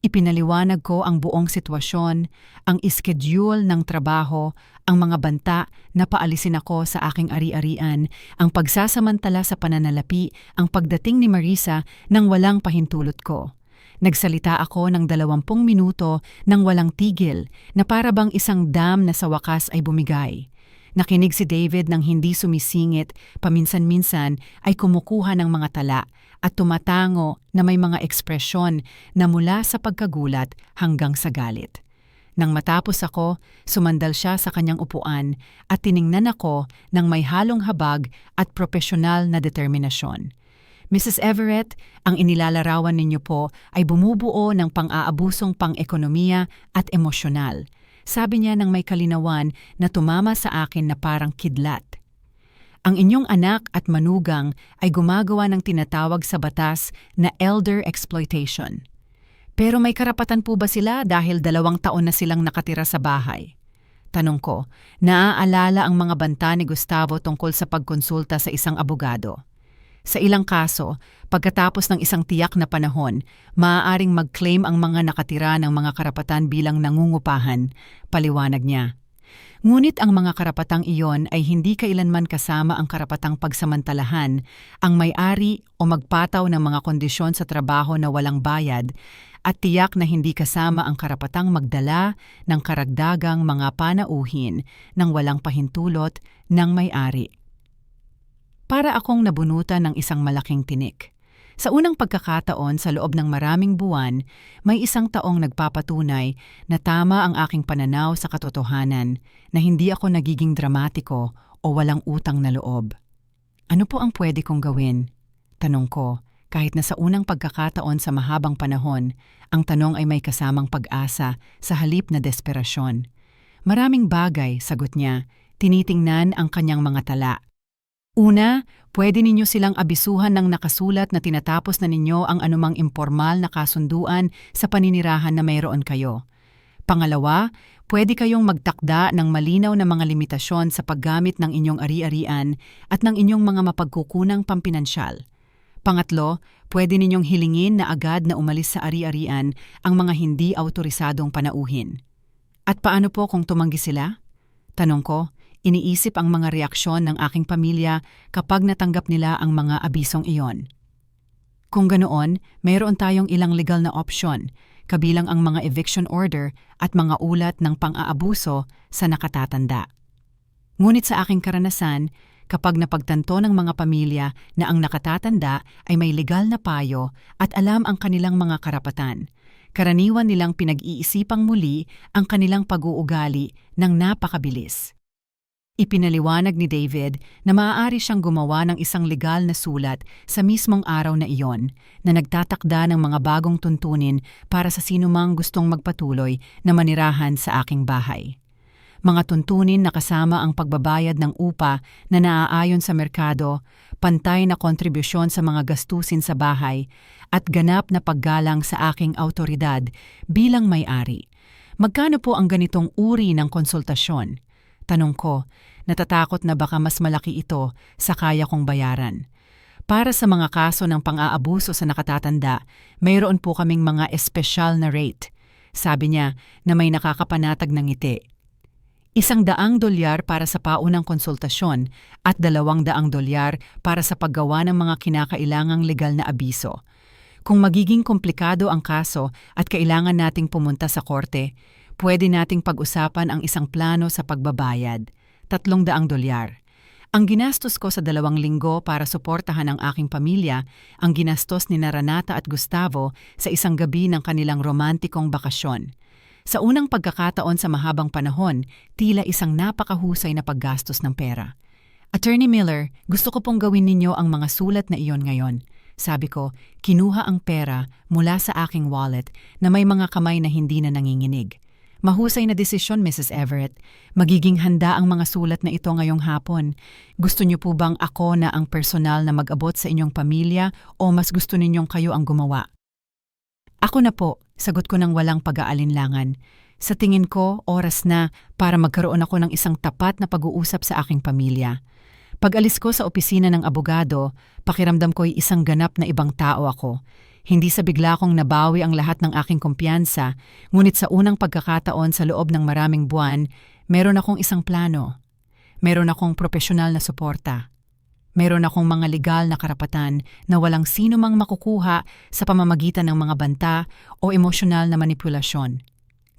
Ipinaliwanag ko ang buong sitwasyon, ang iskediul ng trabaho, ang mga banta na paalisin ako sa aking ari-arian, ang pagsasamantala sa pananalapi, ang pagdating ni Marisa nang walang pahintulot ko. Nagsalita ako ng 20 minuto nang walang tigil na para bang isang dam na sa wakas ay bumigay. Nakinig si David ng hindi sumisingit, paminsan-minsan ay kumukuha ng mga tala at tumatango na may mga ekspresyon na mula sa pagkagulat hanggang sa galit. Nang matapos ako, sumandal siya sa kanyang upuan at tiningnan ako ng may halong habag at propesyonal na determinasyon. "Mrs. Everett, ang inilalarawan ninyo po ay bumubuo ng pang-aabusong pang-ekonomiya at emosyonal," sabi niya ng may kalinawan na tumama sa akin na parang kidlat. "Ang inyong anak at manugang ay gumagawa ng tinatawag sa batas na elder exploitation. Pero may karapatan po ba sila dahil 2 taon na silang nakatira sa bahay?" Tanong ko, naaalala ang mga banta ni Gustavo tungkol sa pagkonsulta sa isang abogado. Sa ilang kaso, pagkatapos ng isang tiyak na panahon, maaaring mag-claim ang mga nakatira ng mga karapatan bilang nangungupahan, paliwanag niya. Ngunit ang mga karapatang iyon ay hindi kailanman kasama ang karapatang pagsamantalahan, ang may-ari o magpataw ng mga kondisyon sa trabaho na walang bayad, at tiyak na hindi kasama ang karapatang magdala ng karagdagang mga panauhin ng walang pahintulot ng may-ari. Para akong nabunutan ng isang malaking tinik. Sa unang pagkakataon sa loob ng maraming buwan, may isang taong nagpapatunay na tama ang aking pananaw sa katotohanan, na hindi ako nagiging dramatiko o walang utang na loob. "Ano po ang pwede kong gawin?" tanong ko, kahit na sa unang pagkakataon sa mahabang panahon, ang tanong ay may kasamang pag-asa sa halip na desperasyon. "Maraming bagay," sagot niya, tinitingnan ang kanyang mga tala. Una, pwede ninyo silang abisuhan ng nakasulat na tinatapos na ninyo ang anumang impormal na kasunduan sa paninirahan na mayroon kayo. Pangalawa, pwede kayong magtakda ng malinaw na mga limitasyon sa paggamit ng inyong ari-arian at ng inyong mga mapagkukunang pampinansyal. Pangatlo, pwede ninyong hilingin na agad na umalis sa ari-arian ang mga hindi autorisadong panauhin. At paano po kung tumanggi sila? Tanong ko, iniisip ang mga reaksyon ng aking pamilya kapag natanggap nila ang mga abisong iyon. Kung ganoon, mayroon tayong ilang legal na opsyon, kabilang ang mga eviction order at mga ulat ng pang-aabuso sa nakatatanda. Ngunit sa aking karanasan, kapag napagtanto ng mga pamilya na ang nakatatanda ay may legal na payo at alam ang kanilang mga karapatan, karaniwan nilang pinag-iisipang muli ang kanilang pag-uugali ng napakabilis. Ipinaliwanag ni David na maaari siyang gumawa ng isang legal na sulat sa mismong araw na iyon na nagtatakda ng mga bagong tuntunin para sa sinumang gustong magpatuloy na manirahan sa aking bahay. Mga tuntunin na kasama ang pagbabayad ng upa na naaayon sa merkado, pantay na kontribusyon sa mga gastusin sa bahay, at ganap na paggalang sa aking awtoridad bilang may-ari. Magkano po ang ganitong uri ng konsultasyon? Tanong ko, natatakot na baka mas malaki ito sa kaya kong bayaran. Para sa mga kaso ng pang-aabuso sa nakatatanda, mayroon po kaming mga espesyal na rate. Sabi niya na may nakakapanatag ng ngiti. $100 para sa paunang konsultasyon at $200 para sa paggawa ng mga kinakailangang legal na abiso. Kung magiging komplikado ang kaso at kailangan nating pumunta sa korte, pwede nating pag-usapan ang isang plano sa pagbabayad, $300. Ang ginastos ko sa 2 linggo para suportahan ang aking pamilya, ang ginastos ni Renata at Gustavo sa isang gabi ng kanilang romantikong bakasyon. Sa unang pagkakataon sa mahabang panahon, tila isang napakahusay na paggastos ng pera. Attorney Miller, gusto ko pong gawin ninyo ang mga sulat na iyon ngayon. Sabi ko, kinuha ang pera mula sa aking wallet na may mga kamay na hindi na nanginginig. Mahusay na desisyon, Mrs. Everett. Magiging handa ang mga sulat na ito ngayong hapon. Gusto niyo po bang ako na ang personal na mag-abot sa inyong pamilya o mas gusto ninyong kayo ang gumawa? Ako na po, sagot ko ng walang pag-aalinlangan. Sa tingin ko, oras na para magkaroon ako ng isang tapat na pag-uusap sa aking pamilya. Pag-alis ko sa opisina ng abogado, pakiramdam ko'y isang ganap na ibang tao ako. Hindi sa bigla kong nabawi ang lahat ng aking kumpiyansa, ngunit sa unang pagkakataon sa loob ng maraming buwan, meron akong isang plano. Meron akong propesyonal na suporta. Meron akong mga legal na karapatan na walang sino mang makukuha sa pamamagitan ng mga banta o emosyonal na manipulasyon.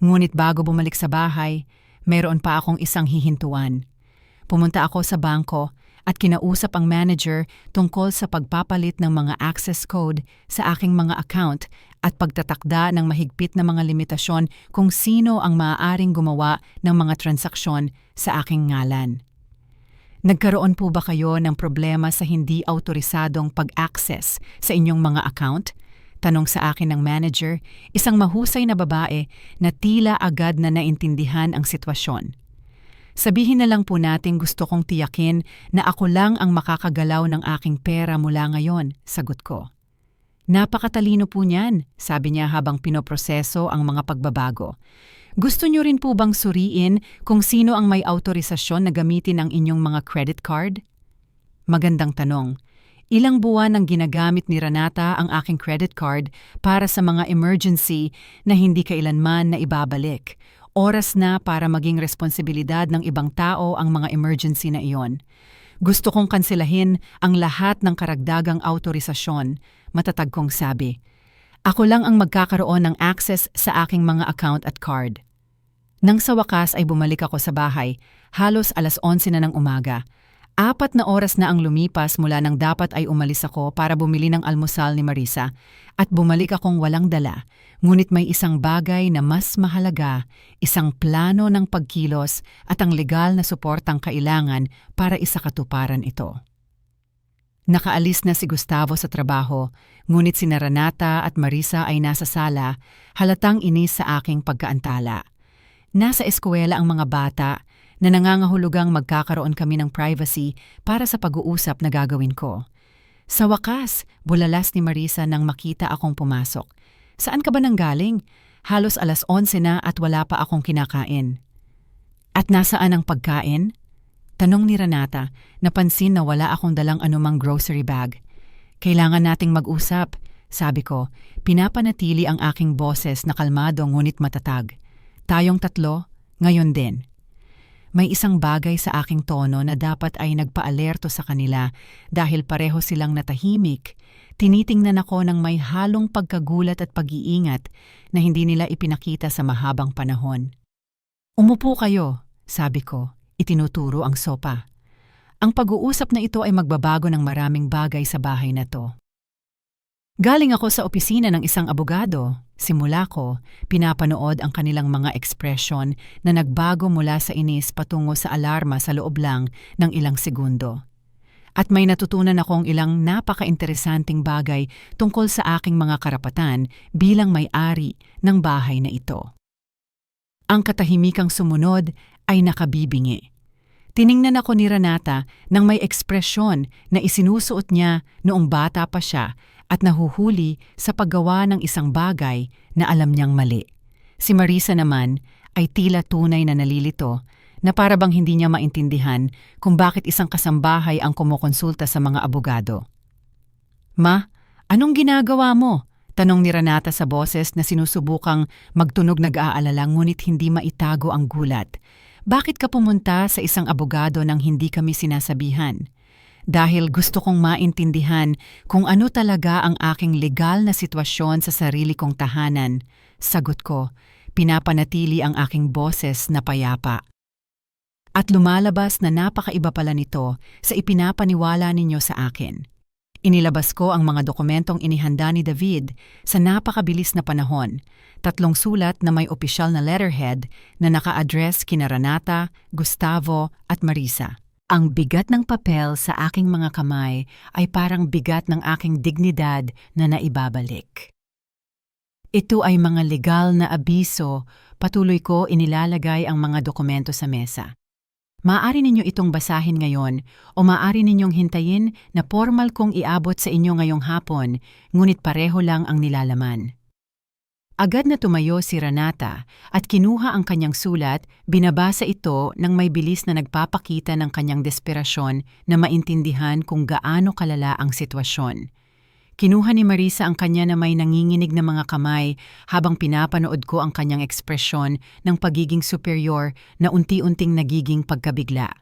Ngunit bago bumalik sa bahay, meron pa akong isang hihintuan. Pumunta ako sa bangko at kinausap ang manager tungkol sa pagpapalit ng mga access code sa aking mga account at pagtatakda ng mahigpit na mga limitasyon kung sino ang maaaring gumawa ng mga transaksyon sa aking ngalan. Nagkaroon po ba kayo ng problema sa hindi autorisadong pag-access sa inyong mga account? Tanong sa akin ng manager, isang mahusay na babae na tila agad na naintindihan ang sitwasyon. Sabihin na lang po natin gusto kong tiyakin na ako lang ang makakagalaw ng aking pera mula ngayon, sagot ko. Napakatalino po niyan, sabi niya habang pinoproseso ang mga pagbabago. Gusto niyo rin po bang suriin kung sino ang may autorisasyon na gamitin ang inyong mga credit card? Magandang tanong. Ilang buwan ang ginagamit ni Renata ang aking credit card para sa mga emergency na hindi kailanman na ibabalik. Oras na para maging responsibilidad ng ibang tao ang mga emergency na iyon. Gusto kong kanselahin ang lahat ng karagdagang autorisasyon, matatag kong sabi. Ako lang ang magkakaroon ng access sa aking mga account at card. Nang sa wakas ay bumalik ako sa bahay, halos 11:00 na ng umaga. 4 na oras na ang lumipas mula nang dapat ay umalis ako para bumili ng almusal ni Marisa at bumalik akong walang dala, ngunit may isang bagay na mas mahalaga, isang plano ng pagkilos at ang legal na suportang kailangan para isakatuparan ito. Nakaalis na si Gustavo sa trabaho, ngunit sina Renata at Marisa ay nasa sala, halatang inis sa aking pagkaantala. Nasa eskwela ang mga bata, na nangangahulugang magkakaroon kami ng privacy para sa pag-uusap na gagawin ko. Sa wakas, bulalas ni Marisa nang makita akong pumasok. Saan ka ba nanggaling? Halos 11:00 na at wala pa akong kinakain. At nasaan ang pagkain? Tanong ni Renata, napansin na wala akong dalang anumang grocery bag. Kailangan nating mag-usap, sabi ko, pinapanatili ang aking boses na kalmado ngunit matatag. Tayong tatlo, ngayon din. May isang bagay sa aking tono na dapat ay nagpaalerto sa kanila dahil pareho silang natahimik. Tinitingnan ako ng may halong pagkagulat at pag-iingat na hindi nila ipinakita sa mahabang panahon. Umupo kayo, sabi ko, itinuturo ang sopa. Ang pag-uusap na ito ay magbabago ng maraming bagay sa bahay na to. Galing ako sa opisina ng isang abogado. Simula ko, pinapanood ang kanilang mga ekspresyon na nagbago mula sa inis patungo sa alarma sa loob lang ng ilang segundo. At may natutunan akong ilang napaka-interesanting bagay tungkol sa aking mga karapatan bilang may-ari ng bahay na ito. Ang katahimikang sumunod ay nakabibingi. Tiningnan ako ni Renata nang may ekspresyon na isinusuot niya noong bata pa siya at nahuhuli sa paggawa ng isang bagay na alam niyang mali. Si Marisa naman ay tila tunay na nalilito na para bang hindi niya maintindihan kung bakit isang kasambahay ang kumukonsulta sa mga abogado. Ma, anong ginagawa mo? Tanong ni Renata sa boses na sinusubukang magtunog nag-aalala ngunit hindi maitago ang gulat. Bakit ka pumunta sa isang abogado nang hindi kami sinasabihan? Dahil gusto kong maintindihan kung ano talaga ang aking legal na sitwasyon sa sarili kong tahanan. Sagot ko, pinapanatili ang aking boses na payapa. At lumalabas na napakaiba pala nito sa ipinapaniwala ninyo sa akin. Inilabas ko ang mga dokumentong inihanda ni David sa napakabilis na panahon. 3 sulat na may opisyal na letterhead na naka-address kina Renata, Gustavo at Marisa. Ang bigat ng papel sa aking mga kamay ay parang bigat ng aking dignidad na naibabalik. Ito ay mga legal na abiso, patuloy ko inilalagay ang mga dokumento sa mesa. Maaari ninyo itong basahin ngayon o maaari ninyong hintayin na formal kong iabot sa inyo ngayong hapon, ngunit pareho lang ang nilalaman. Agad na tumayo si Renata at kinuha ang kanyang sulat, binabasa ito nang may bilis na nagpapakita ng kanyang desperasyon na maintindihan kung gaano kalala ang sitwasyon. Kinuha ni Marisa ang kanya na may nanginginig na mga kamay habang pinapanood ko ang kanyang ekspresyon ng pagiging superior na unti-unting nagiging pagkabigla.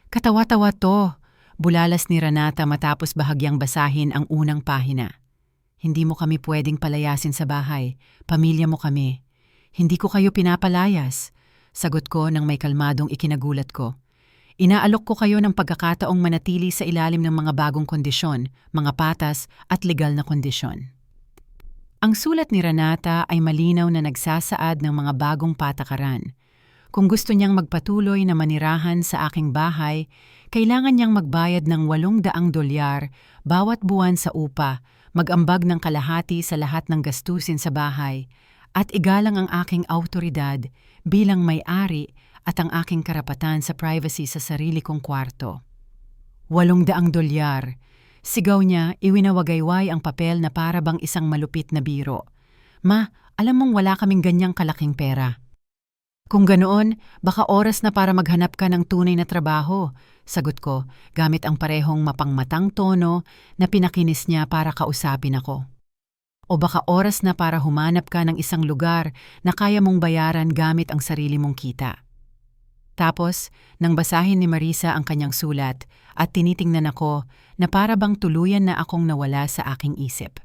Katawa-tawa to, bulalas ni Renata matapos bahagyang basahin ang unang pahina. Hindi mo kami pwedeng palayasin sa bahay. Pamilya mo kami. Hindi ko kayo pinapalayas. Sagot ko nang may kalmadong ikinagulat ko. Inaalok ko kayo ng pagkakataong manatili sa ilalim ng mga bagong kondisyon, mga patas at legal na kondisyon. Ang sulat ni Renata ay malinaw na nagsasaad ng mga bagong patakaran. Kung gusto niyang magpatuloy na manirahan sa aking bahay, kailangan niyang magbayad ng $800 bawat buwan sa upa, mag-ambag ng kalahati sa lahat ng gastusin sa bahay, at igalang ang aking awtoridad bilang may-ari at ang aking karapatan sa privacy sa sarili kong kwarto. $800. Sigaw niya, iwinawagayway ang papel na para bang isang malupit na biro. Ma, alam mong wala kaming ganyang kalaking pera. Kung ganoon, baka oras na para maghanap ka ng tunay na trabaho, sagot ko, gamit ang parehong mapangmatang tono na pinakinis niya para kausapin ako. O baka oras na para humanap ka ng isang lugar na kaya mong bayaran gamit ang sarili mong kita. Tapos, nang basahin ni Marisa ang kanyang sulat at tinitingnan ako na para bang tuluyan na akong nawala sa aking isip.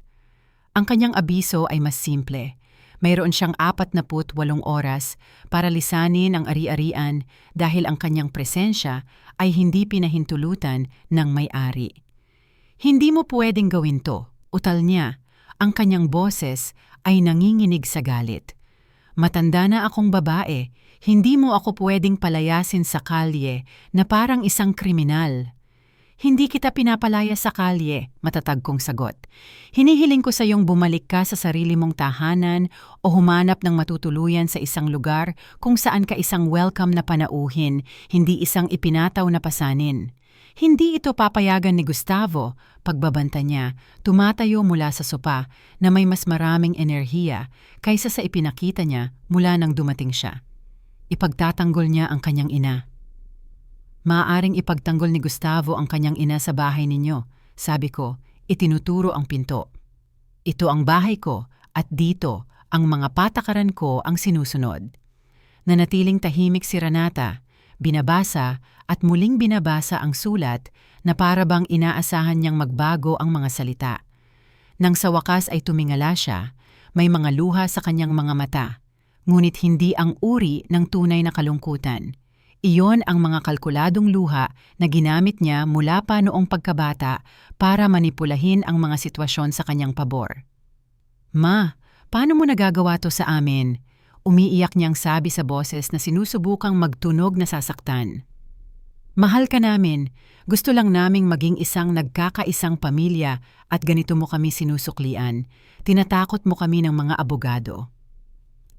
Ang kanyang abiso ay mas simple. Mayroon siyang 48 oras para lisanin ang ari-arian dahil ang kanyang presensya ay hindi pinahintulutan ng may-ari. Hindi mo pwedeng gawin to, utal niya. Ang kanyang boses ay nanginginig sa galit. Matanda na akong babae, hindi mo ako pwedeng palayasin sa kalye na parang isang kriminal. Hindi kita pinapalaya sa kalye, matatag kong sagot. Hinihiling ko sa iyong bumalik ka sa sarili mong tahanan o humanap ng matutuluyan sa isang lugar kung saan ka isang welcome na panauhin, hindi isang ipinataw na pasanin. Hindi ito papayagan ni Gustavo, pagbabanta niya, tumatayo mula sa sopa na may mas maraming enerhiya kaysa sa ipinakita niya mula nang dumating siya. Ipagtatanggol niya ang kanyang ina. Maaaring ipagtanggol ni Gustavo ang kanyang ina sa bahay ninyo, sabi ko, itinuturo ang pinto. Ito ang bahay ko at dito ang mga patakaran ko ang sinusunod. Nanatiling tahimik si Renata, binabasa at muling binabasa ang sulat na para bang inaasahan niyang magbago ang mga salita. Nang sa wakas ay tumingala siya, may mga luha sa kanyang mga mata, ngunit hindi ang uri ng tunay na kalungkutan. Iyon ang mga kalkuladong luha na ginamit niya mula pa noong pagkabata para manipulahin ang mga sitwasyon sa kanyang pabor. Ma, paano mo nagagawa to sa amin? Umiiyak niyang sabi sa boses na sinusubukang magtunog na sasaktan. Mahal ka namin. Gusto lang naming maging isang nagkakaisang pamilya at ganito mo kami sinusuklian. Tinatakot mo kami ng mga abogado.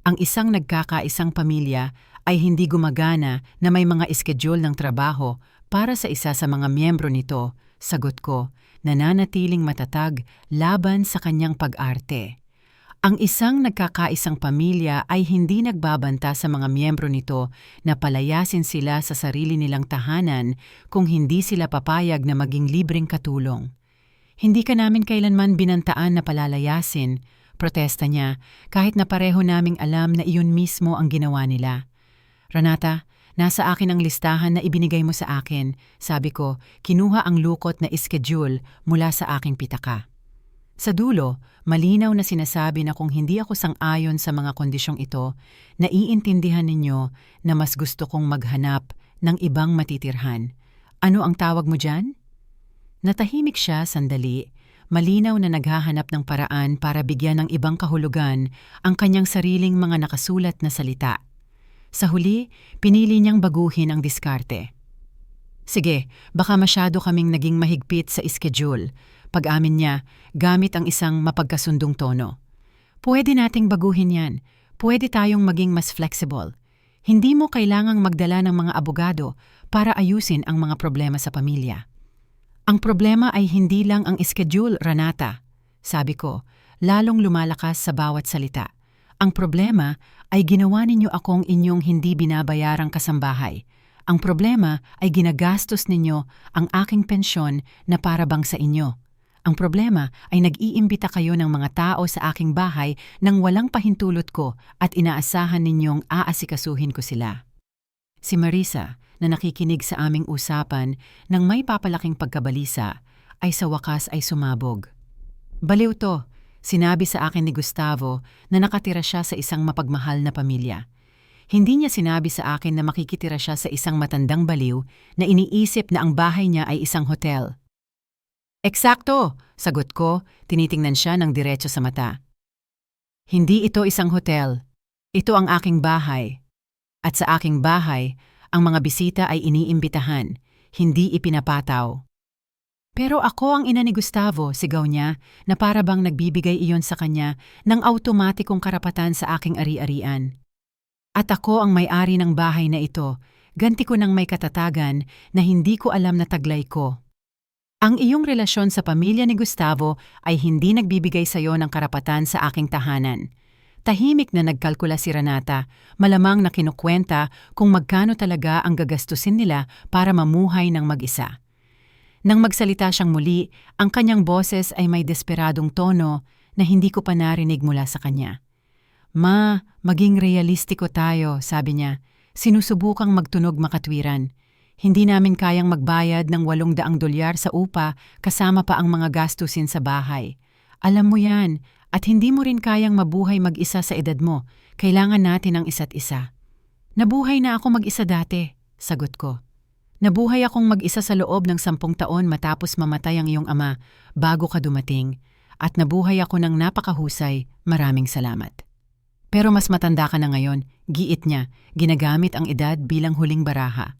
Ang isang nagkakaisang pamilya ay hindi gumagana na may mga iskedyul ng trabaho para sa isa sa mga miyembro nito, sagot ko, nananatiling matatag laban sa kanyang pag-arte. Ang isang nagkakaisang pamilya ay hindi nagbabanta sa mga miyembro nito na palayasin sila sa sarili nilang tahanan kung hindi sila papayag na maging libreng katulong. Hindi ka namin kailanman binantaan na palalayasin, protesta niya, kahit na pareho naming alam na iyon mismo ang ginawa nila. Renata, nasa akin ang listahan na ibinigay mo sa akin, sabi ko, kinuha ang lukot na iskediul mula sa aking pitaka. Sa dulo, malinaw na sinasabi na kung hindi ako sang-ayon sa mga kondisyong ito, naiintindihan ninyo na mas gusto kong maghanap ng ibang matitirhan. Ano ang tawag mo dyan? Natahimik siya sandali, malinaw na naghahanap ng paraan para bigyan ng ibang kahulugan ang kanyang sariling mga nakasulat na salita. Sa huli, pinili niyang baguhin ang diskarte. Sige, baka masyado kaming naging mahigpit sa iskediul. Pag-amin niya, gamit ang isang mapagkasundong tono. Pwede nating baguhin yan. Pwede tayong maging mas flexible. Hindi mo kailangang magdala ng mga abogado para ayusin ang mga problema sa pamilya. Ang problema ay hindi lang ang iskediul, Renata. Sabi ko, lalong lumalakas sa bawat salita. Ang problema ay ginawa ninyo akong inyong hindi binabayarang kasambahay. Ang problema ay ginagastos ninyo ang aking pensyon na para bang sa inyo. Ang problema ay nag-iimbita kayo ng mga tao sa aking bahay nang walang pahintulot ko at inaasahan ninyong aasikasuhin ko sila. Si Marisa, na nakikinig sa aming usapan nang may papalaking pagkabalisa, ay sa wakas ay sumabog. Baliw to, sinabi sa akin ni Gustavo na nakatira siya sa isang mapagmahal na pamilya. Hindi niya sinabi sa akin na makikitira siya sa isang matandang baliw na iniisip na ang bahay niya ay isang hotel. Eksakto, sagot ko, tinitingnan siya ng diretso sa mata. Hindi ito isang hotel. Ito ang aking bahay. At sa aking bahay, ang mga bisita ay iniimbitahan, hindi ipinapataw. Pero ako ang ina ni Gustavo, sigaw niya, na para bang nagbibigay iyon sa kanya ng automatikong karapatan sa aking ari-arian. At ako ang may-ari ng bahay na ito, ganti ko ng may katatagan na hindi ko alam na taglay ko. Ang iyong relasyon sa pamilya ni Gustavo ay hindi nagbibigay sa iyo ng karapatan sa aking tahanan. Tahimik na nagkalkula si Renata, malamang na kinukwenta kung magkano talaga ang gagastusin nila para mamuhay ng mag-isa. Nang magsalita siyang muli, ang kanyang boses ay may desperadong tono na hindi ko pa narinig mula sa kanya. Ma, maging realistiko tayo, sabi niya. Sinusubukang magtunog makatwiran. Hindi namin kayang magbayad ng $800 sa upa kasama pa ang mga gastusin sa bahay. Alam mo yan, at hindi mo rin kayang mabuhay mag-isa sa edad mo. Kailangan natin ang isa't isa. Nabuhay na ako mag-isa dati, sagot ko. Nabuhay akong mag-isa sa loob ng 10 taon matapos mamatay ang iyong ama bago ka dumating. At nabuhay ako ng napakahusay, maraming salamat. Pero mas matanda ka na ngayon, giit niya, ginagamit ang edad bilang huling baraha.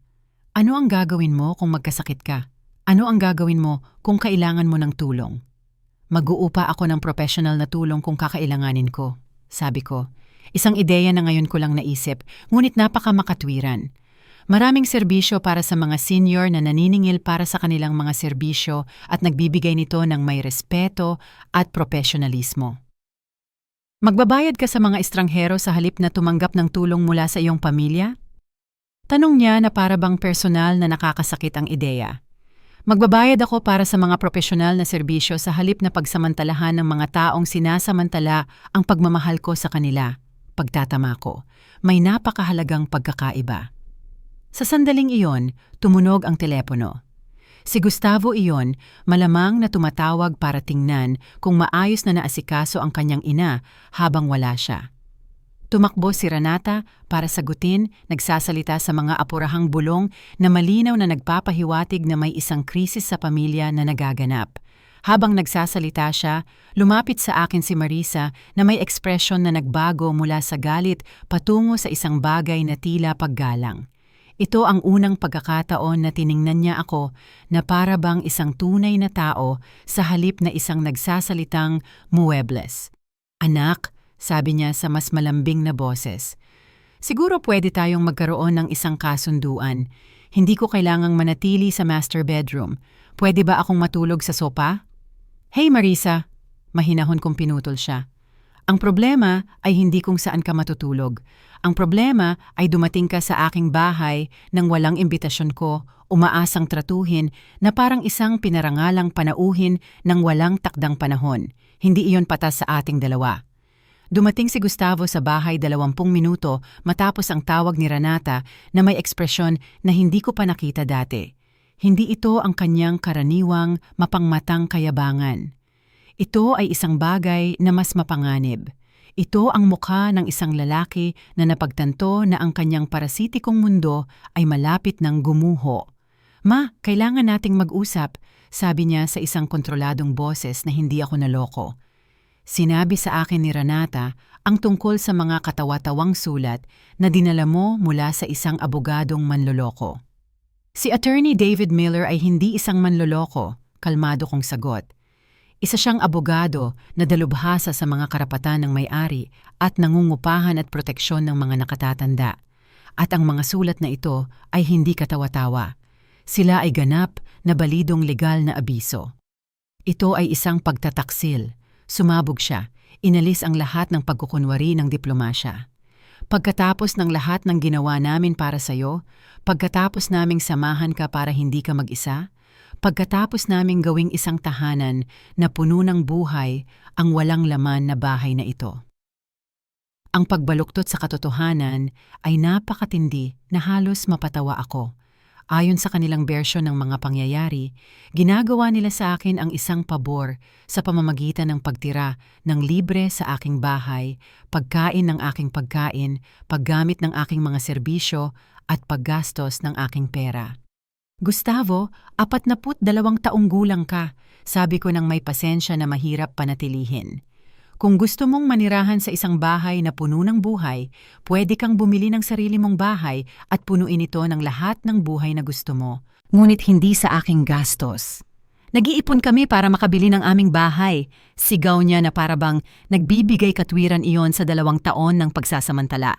Ano ang gagawin mo kung magkasakit ka? Ano ang gagawin mo kung kailangan mo ng tulong? Mag-uupa ako ng professional na tulong kung kakailanganin ko, sabi ko. Isang ideya na ngayon ko lang naisip, ngunit napakamakatwiran. Maraming serbisyo para sa mga senior na naniningil para sa kanilang mga serbisyo at nagbibigay nito ng may respeto at profesionalismo. Magbabayad ka sa mga estranghero sa halip na tumanggap ng tulong mula sa iyong pamilya? Tanong niya na para bang personal na nakakasakit ang ideya. Magbabayad ako para sa mga profesional na serbisyo sa halip na pagsamantalahan ng mga taong sinasamantala ang pagmamahal ko sa kanila. Pagtatama ko, may napakahalagang pagkakaiba. Sa sandaling iyon, tumunog ang telepono. Si Gustavo iyon, malamang na tumatawag para tingnan kung maayos na naasikaso ang kanyang ina habang wala siya. Tumakbo si Renata para sagutin, nagsasalita sa mga apurahang bulong na malinaw na nagpapahiwatig na may isang krisis sa pamilya na nagaganap. Habang nagsasalita siya, lumapit sa akin si Marisa na may ekspresyon na nagbago mula sa galit patungo sa isang bagay na tila paggalang. Ito ang unang pagkakataon na tiningnan niya ako na para bang isang tunay na tao sa halip na isang nagsasalitang muebles. Anak, sabi niya sa mas malambing na boses. Siguro pwede tayong magkaroon ng isang kasunduan. Hindi ko kailangang manatili sa master bedroom. Pwede ba akong matulog sa sopa? Hey Marisa, mahinahon kong pinutol siya. Ang problema ay hindi kung saan ka matutulog. Ang problema ay dumating ka sa aking bahay nang walang imbitasyon ko, umaasang tratuhin na parang isang pinarangalang panauhin ng walang takdang panahon. Hindi iyon patas sa ating dalawa. Dumating si Gustavo sa bahay 20 minuto matapos ang tawag ni Renata na may ekspresyon na hindi ko pa nakita dati. Hindi ito ang kanyang karaniwang mapangmatang kayabangan. Ito ay isang bagay na mas mapanganib. Ito ang mukha ng isang lalaki na napagtanto na ang kanyang parasitikong mundo ay malapit ng gumuho. Ma, kailangan nating mag-usap, sabi niya sa isang kontroladong boses na hindi ako naloko. Sinabi sa akin ni Renata ang tungkol sa mga katawa-tawang sulat na dinala mo mula sa isang abogadong manloloko. Si Attorney David Miller ay hindi isang manloloko, kalmado kong sagot. Isa siyang abogado na dalubhasa sa mga karapatan ng may-ari at nangungupahan at proteksyon ng mga nakatatanda. At ang mga sulat na ito ay hindi katawa-tawa. Sila ay ganap na balidong legal na abiso. Ito ay isang pagtataksil. Sumabog siya. Inalis ang lahat ng pagkukunwari ng diplomasya. Pagkatapos ng lahat ng ginawa namin para sa'yo, pagkatapos naming samahan ka para hindi ka mag-isa, pagkatapos naming gawing isang tahanan na puno ng buhay ang walang laman na bahay na ito. Ang pagbaluktot sa katotohanan ay napakatindi na halos mapatawa ako. Ayon sa kanilang bersyon ng mga pangyayari, ginagawa nila sa akin ang isang pabor sa pamamagitan ng pagtira ng libre sa aking bahay, pagkain ng aking pagkain, paggamit ng aking mga serbisyo at paggastos ng aking pera. Gustavo, 42 taong gulang ka, sabi ko nang may pasensya na mahirap panatilihin. Kung gusto mong manirahan sa isang bahay na puno ng buhay, pwede kang bumili ng sarili mong bahay at punuin ito ng lahat ng buhay na gusto mo. Ngunit hindi sa aking gastos. Nag-iipon kami para makabili ng aming bahay. Sigaw niya na parabang nagbibigay katwiran iyon sa 2 taon ng pagsasamantala.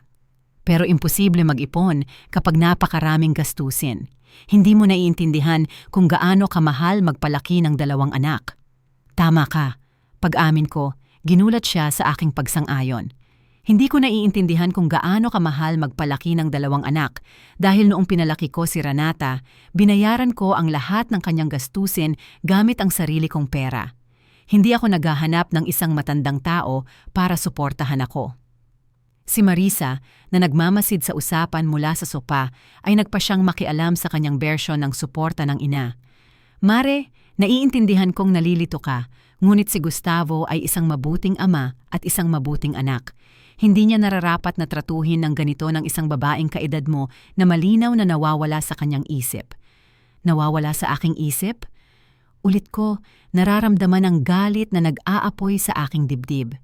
Pero imposible mag-ipon kapag napakaraming gastusin. Hindi mo naiintindihan kung gaano kamahal magpalaki ng 2 anak. Tama ka. Pag-amin ko, ginulat siya sa aking pagsang-ayon. Hindi ko naiintindihan kung gaano kamahal magpalaki ng 2 anak dahil noong pinalaki ko si Renata, binayaran ko ang lahat ng kanyang gastusin gamit ang sarili kong pera. Hindi ako naghahanap ng isang matandang tao para suportahan ako. Si Marisa, na nagmamasid sa usapan mula sa sopa, ay nagpa siyang makialam sa kanyang bersyon ng suporta ng ina. Mare, naiintindihan kong nalilito ka, ngunit si Gustavo ay isang mabuting ama at isang mabuting anak. Hindi niya nararapat na tratuhin ng ganito ng isang babaeng kaedad mo na malinaw na nawawala sa kanyang isip. Nawawala sa aking isip? Ulit ko, nararamdaman ang galit na nag-aapoy sa aking dibdib.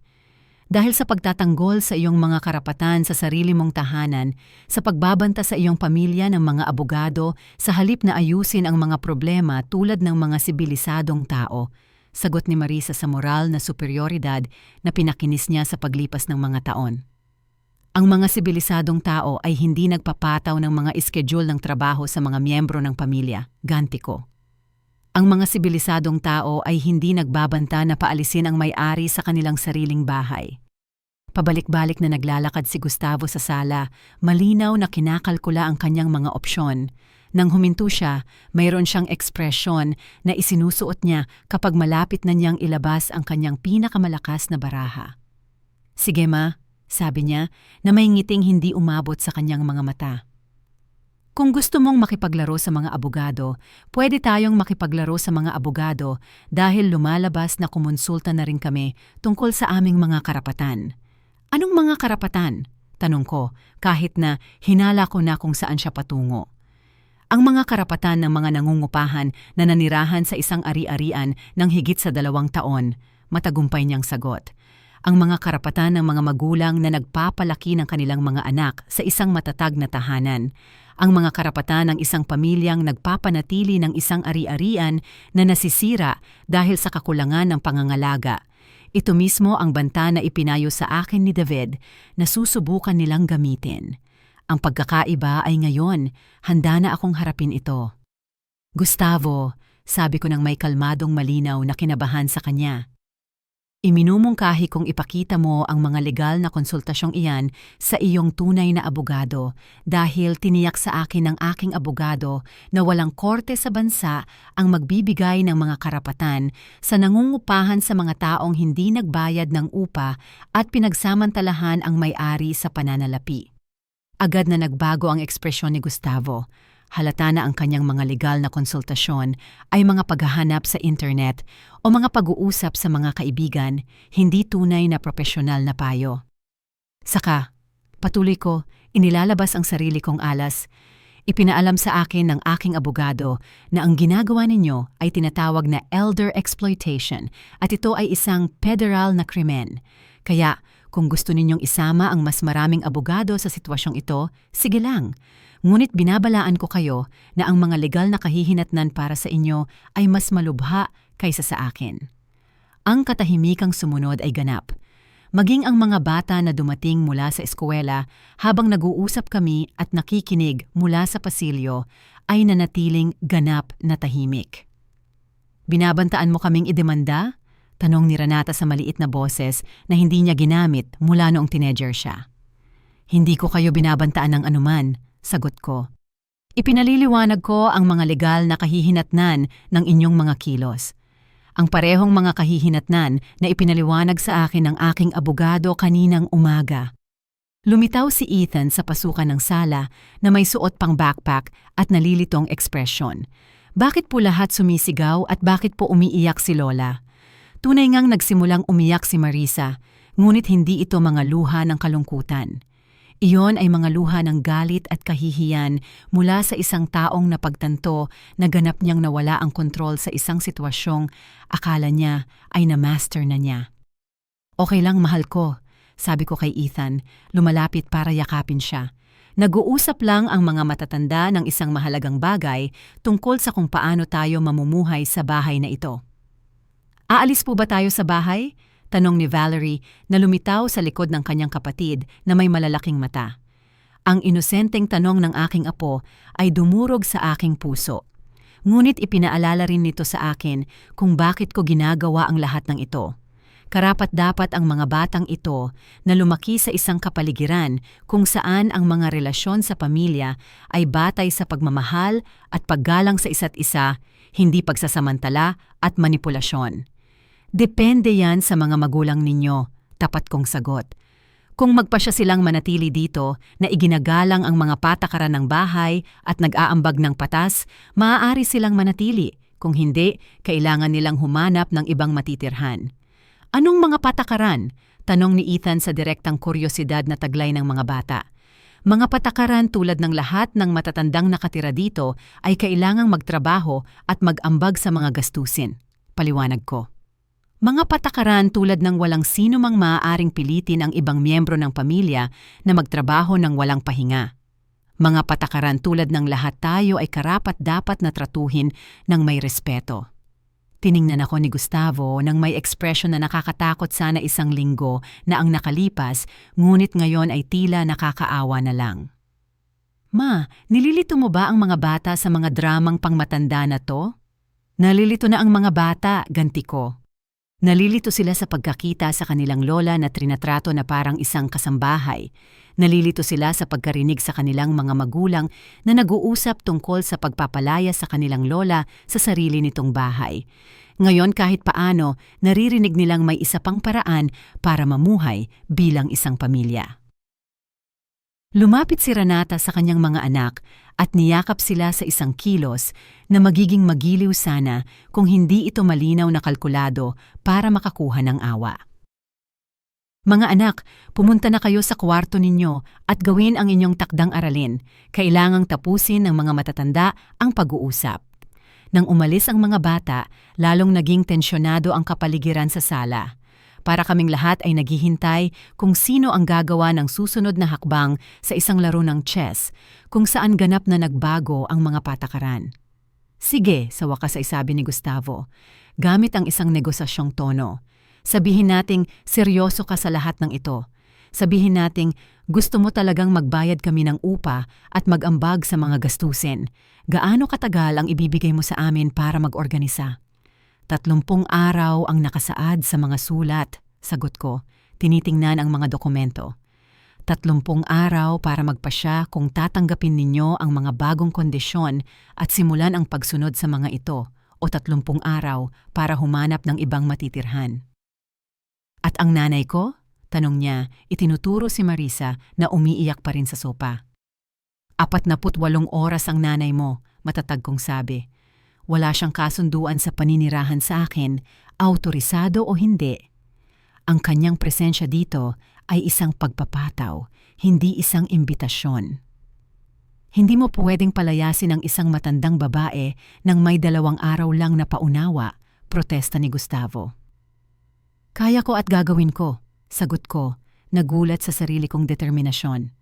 Dahil sa pagtatanggol sa iyong mga karapatan sa sarili mong tahanan, sa pagbabanta sa iyong pamilya ng mga abogado, sa halip na ayusin ang mga problema tulad ng mga sibilisadong tao, sagot ni Marisa sa moral na superioridad na pinakinis niya sa paglipas ng mga taon. Ang mga sibilisadong tao ay hindi nagpapataw ng mga iskedyul ng trabaho sa mga miyembro ng pamilya, ganti ko. Ang mga sibilisadong tao ay hindi nagbabanta na paalisin ang may-ari sa kanilang sariling bahay. Pabalik-balik na naglalakad si Gustavo sa sala, malinaw na kinakalkula ang kanyang mga opsyon. Nang huminto siya, mayroon siyang ekspresyon na isinusuot niya kapag malapit na niyang ilabas ang kanyang pinakamalakas na baraha. "Sige ma," sabi niya na may ngiting hindi umabot sa kanyang mga mata. "Kung gusto mong makipaglaro sa mga abogado, pwede tayong makipaglaro sa mga abogado dahil lumalabas na kumonsulta na rin kami tungkol sa aming mga karapatan." "Anong mga karapatan?" tanong ko kahit na hinala ko na kung saan siya patungo. "Ang mga karapatan ng mga nangungupahan na nanirahan sa isang ari-arian ng higit sa 2 taon," matagumpay niyang sagot. "Ang mga karapatan ng mga magulang na nagpapalaki ng kanilang mga anak sa isang matatag na tahanan. Ang mga karapatan ng isang pamilyang nagpapanatili ng isang ari-arian na nasisira dahil sa kakulangan ng pangangalaga. Ito mismo ang banta na ipinayo sa akin ni David na susubukan nilang gamitin. Ang pagkakaiba ay ngayon, handa na akong harapin ito." "Gustavo," sabi ko ng may kalmadong malinaw na kinabahan sa kanya, "iminumungkahi kong ipakita mo ang mga legal na konsultasyong iyan sa iyong tunay na abogado dahil tiniyak sa akin ng aking abogado na walang korte sa bansa ang magbibigay ng mga karapatan sa nangungupahan sa mga taong hindi nagbayad ng upa at pinagsamantalahan ang may-ari sa pananalapi." Agad na nagbago ang ekspresyon ni Gustavo. Halata na ang kanyang mga legal na konsultasyon ay mga paghahanap sa internet o mga pag-uusap sa mga kaibigan, hindi tunay na propesyonal na payo. Saka, patuloy ko, inilalabas ang sarili kong alas. Ipinaalam sa akin ng aking abogado na ang ginagawa ninyo ay tinatawag na elder exploitation at ito ay isang federal na krimen. Kaya, kung gusto ninyong isama ang mas maraming abogado sa sitwasyong ito, sige lang. Ngunit binabalaan ko kayo na ang mga legal na kahihinatnan para sa inyo ay mas malubha kaysa sa akin. Ang katahimikang sumunod ay ganap. Maging ang mga bata na dumating mula sa eskwela habang nag-uusap kami at nakikinig mula sa pasilyo ay nanatiling ganap na tahimik. "Binabantaan mo kaming idemanda?" tanong ni Renata sa maliit na boses na hindi niya ginamit mula noong teenager siya. "Hindi ko kayo binabantaan ng anuman," sagot ko. "Ipinaliliwanag ko ang mga legal na kahihinatnan ng inyong mga kilos. Ang parehong mga kahihinatnan na ipinaliwanag sa akin ng aking abogado kaninang umaga." Lumitaw si Ethan sa pasukan ng sala na may suot pang backpack at nalilitong ekspresyon. Bakit po lahat sumisigaw at bakit po umiiyak si Lola? Tunay ngang nagsimulang umiyak si Marisa, ngunit hindi ito mga luha ng kalungkutan. Iyon ay mga luha ng galit at kahihiyan mula sa isang taong napagtanto na ganap niyang nawala ang kontrol sa isang sitwasyong akala niya ay na-master na niya. "Okay lang, mahal ko," sabi ko kay Ethan, lumalapit para yakapin siya. Nag-uusap lang ang mga matatanda ng isang mahalagang bagay tungkol sa kung paano tayo mamumuhay sa bahay na ito. "Aalis po ba tayo sa bahay?" tanong ni Valerie na lumitaw sa likod ng kanyang kapatid na may malalaking mata. Ang inosenteng tanong ng aking apo ay dumurog sa aking puso. Ngunit ipinaalala rin nito sa akin kung bakit ko ginagawa ang lahat ng ito. Karapat-dapat ang mga batang ito na lumaki sa isang kapaligiran kung saan ang mga relasyon sa pamilya ay batay sa pagmamahal at paggalang sa isa't isa, hindi pagsasamantala at manipulasyon. "Depende yan sa mga magulang ninyo," tapat kong sagot. "Kung magpasya silang manatili dito na iginagalang ang mga patakaran ng bahay at nag-aambag ng patas, maaari silang manatili. Kung hindi, kailangan nilang humanap ng ibang matitirhan." "Anong mga patakaran?" tanong ni Ethan sa direktang kuryosidad na taglay ng mga bata. "Mga patakaran tulad ng lahat ng matatandang nakatira dito ay kailangang magtrabaho at mag-ambag sa mga gastusin," paliwanag ko. Mga patakaran tulad ng walang sino mang maaaring pilitin ang ibang miyembro ng pamilya na magtrabaho ng walang pahinga. Mga patakaran tulad ng lahat tayo ay karapat-dapat na tratuhin ng may respeto. Tiningnan ako ni Gustavo nang may ekspresyon na nakakatakot sana isang linggo na ang nakalipas, ngunit ngayon ay tila nakakaawa na lang. Ma, nililito mo ba ang mga bata sa mga dramang pangmatanda na to? Nalilito na ang mga bata, ganti ko. Nalilito sila sa pagkakita sa kanilang lola na trinatrato na parang isang kasambahay. Nalilito sila sa pagkarinig sa kanilang mga magulang na nag-uusap tungkol sa pagpapalaya sa kanilang lola sa sarili nitong bahay. Ngayon kahit paano, naririnig nilang may isa pang paraan para mamuhay bilang isang pamilya. Lumapit si Renata sa kanyang mga anak at niyakap sila sa isang kilos na magiging magiliw sana kung hindi ito malinaw na kalkulado para makakuha ng awa. Mga anak, pumunta na kayo sa kwarto ninyo at gawin ang inyong takdang aralin. Kailangang tapusin ng mga matatanda ang pag-uusap. Nang umalis ang mga bata, lalong naging tensyonado ang kapaligiran sa sala. Para kaming lahat ay naghihintay kung sino ang gagawa ng susunod na hakbang sa isang laro ng chess, kung saan ganap na nagbago ang mga patakaran. Sige, sa wakas ay sabi ni Gustavo, gamit ang isang negosasyong tono. Sabihin nating seryoso ka sa lahat ng ito. Sabihin nating gusto mo talagang magbayad kami ng upa at mag-ambag sa mga gastusin. Gaano katagal ang ibibigay mo sa amin para mag-organisa? 30 araw ang nakasaad sa mga sulat, sagot ko, tinitingnan ang mga dokumento. 30 araw para magpasya kung tatanggapin ninyo ang mga bagong kondisyon at simulan ang pagsunod sa mga ito, o 30 araw para humanap ng ibang matitirhan. At ang nanay ko? Tanong niya, itinuturo si Marisa na umiiyak pa rin sa sopa. 48 oras ang nanay mo, matatag kong sabi. Wala siyang kasunduan sa paninirahan sa akin, autorisado o hindi. Ang kanyang presensya dito ay isang pagpapataw, hindi isang imbitasyon. Hindi mo pwedeng palayasin ang isang matandang babae nang may 2 araw lang na paunawa, protesta ni Gustavo. Kaya ko at gagawin ko, sagot ko, nagulat sa sarili kong determinasyon.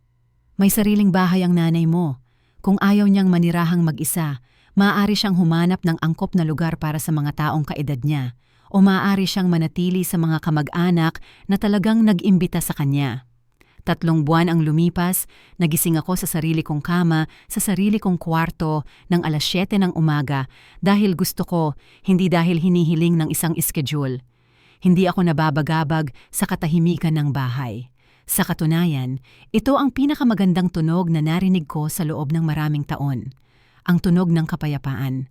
May sariling bahay ang nanay mo. Kung ayaw niyang manirahang mag-isa, maaari siyang humanap ng angkop na lugar para sa mga taong kaedad niya o maaari siyang manatili sa mga kamag-anak na talagang nag-imbita sa kanya. 3 buwan ang lumipas, nagising ako sa sarili kong kama, sa sarili kong kwarto ng 7:00 ng umaga dahil gusto ko, hindi dahil hinihiling ng isang schedule. Hindi ako nababagabag sa katahimikan ng bahay. Sa katunayan, ito ang pinakamagandang tunog na narinig ko sa loob ng maraming taon. Ang tunog ng kapayapaan.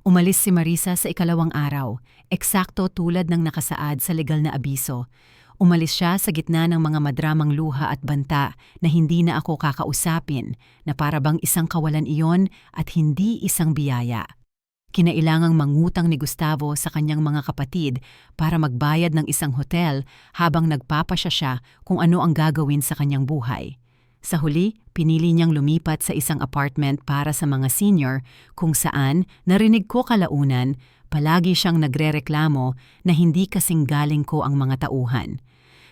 Umalis si Marisa sa 2nd araw, eksakto tulad ng nakasaad sa legal na abiso. Umalis siya sa gitna ng mga madramang luha at banta na hindi na ako kakausapin, na para bang isang kawalan iyon at hindi isang biyaya. Kinailangang mangutang ni Gustavo sa kanyang mga kapatid para magbayad ng isang hotel habang nagpapasya siya kung ano ang gagawin sa kanyang buhay. Sa huli, pinili niyang lumipat sa isang apartment para sa mga senior kung saan, narinig ko kalaunan, palagi siyang nagrereklamo na hindi kasing galing ko ang mga tauhan.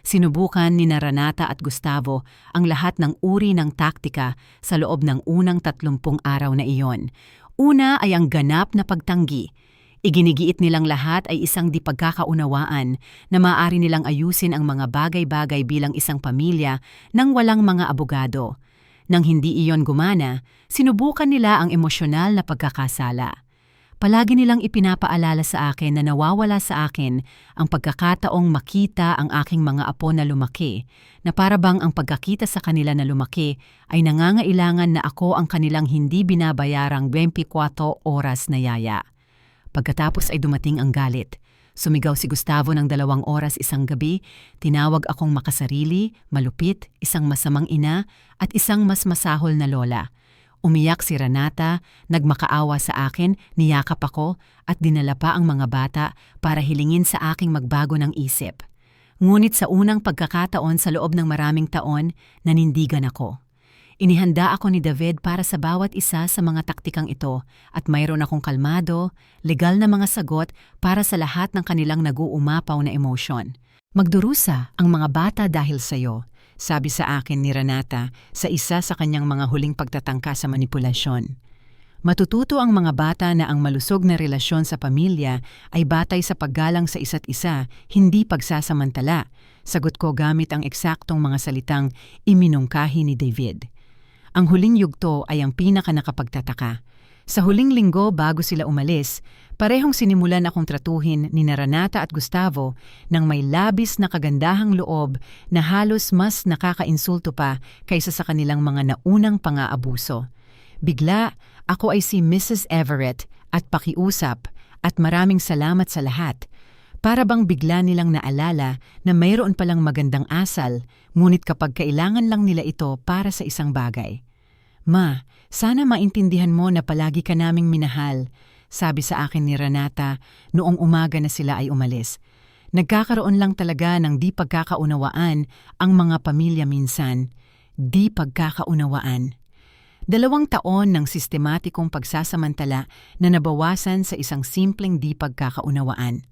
Sinubukan ni Renata at Gustavo ang lahat ng uri ng taktika sa loob ng unang 30 araw na iyon. Una ay ang ganap na pagtanggi. Iginigiit nilang lahat ay isang di pagkakaunawaan na maaari nilang ayusin ang mga bagay-bagay bilang isang pamilya nang walang mga abogado. Nang hindi iyon gumana, sinubukan nila ang emosyonal na pagkakasala. Palagi nilang ipinapaalala sa akin na nawawala sa akin ang pagkakataong makita ang aking mga apo na lumaki, na para bang ang pagkakita sa kanila na lumaki ay nangangailangan na ako ang kanilang hindi binabayarang 24 oras na yaya. Pagkatapos ay dumating ang galit. Sumigaw si Gustavo ng 2 oras isang gabi, tinawag akong makasarili, malupit, isang masamang ina at isang mas masahol na lola. Umiyak si Renata, nagmakaawa sa akin, niyakap ako at dinala pa ang mga bata para hilingin sa aking magbago ng isip. Ngunit sa unang pagkakataon sa loob ng maraming taon, nanindigan ako. Inihanda ako ni David para sa bawat isa sa mga taktikang ito at mayroon akong kalmado, legal na mga sagot para sa lahat ng kanilang nag-uumapaw na emosyon. Magdurusa ang mga bata dahil sa'yo, sabi sa akin ni Renata sa isa sa kanyang mga huling pagtatangka sa manipulasyon. Matututo ang mga bata na ang malusog na relasyon sa pamilya ay batay sa paggalang sa isa't isa, hindi pagsasamantala. Sagot ko gamit ang eksaktong mga salitang iminungkahi ni David. Ang huling yugto ay ang pinaka nakapagtataka. Sa huling linggo bago sila umalis, parehong sinimulan akong tratuhin ni Renata at Gustavo ng may labis na kagandahang loob na halos mas nakakainsulto pa kaysa sa kanilang mga naunang pang-aabuso. Bigla, ako ay si Mrs. Everett at pakiusap at maraming salamat sa lahat. Para bang bigla nilang naalala na mayroon palang magandang asal, ngunit kapag kailangan lang nila ito para sa isang bagay. Ma, sana maintindihan mo na palagi ka naming minahal, sabi sa akin ni Renata noong umaga na sila ay umalis. Nagkakaroon lang talaga ng di pagkakaunawaan ang mga pamilya minsan. Di pagkakaunawaan. 2 taon ng sistematikong pagsasamantala na nabawasan sa isang simpleng di pagkakaunawaan.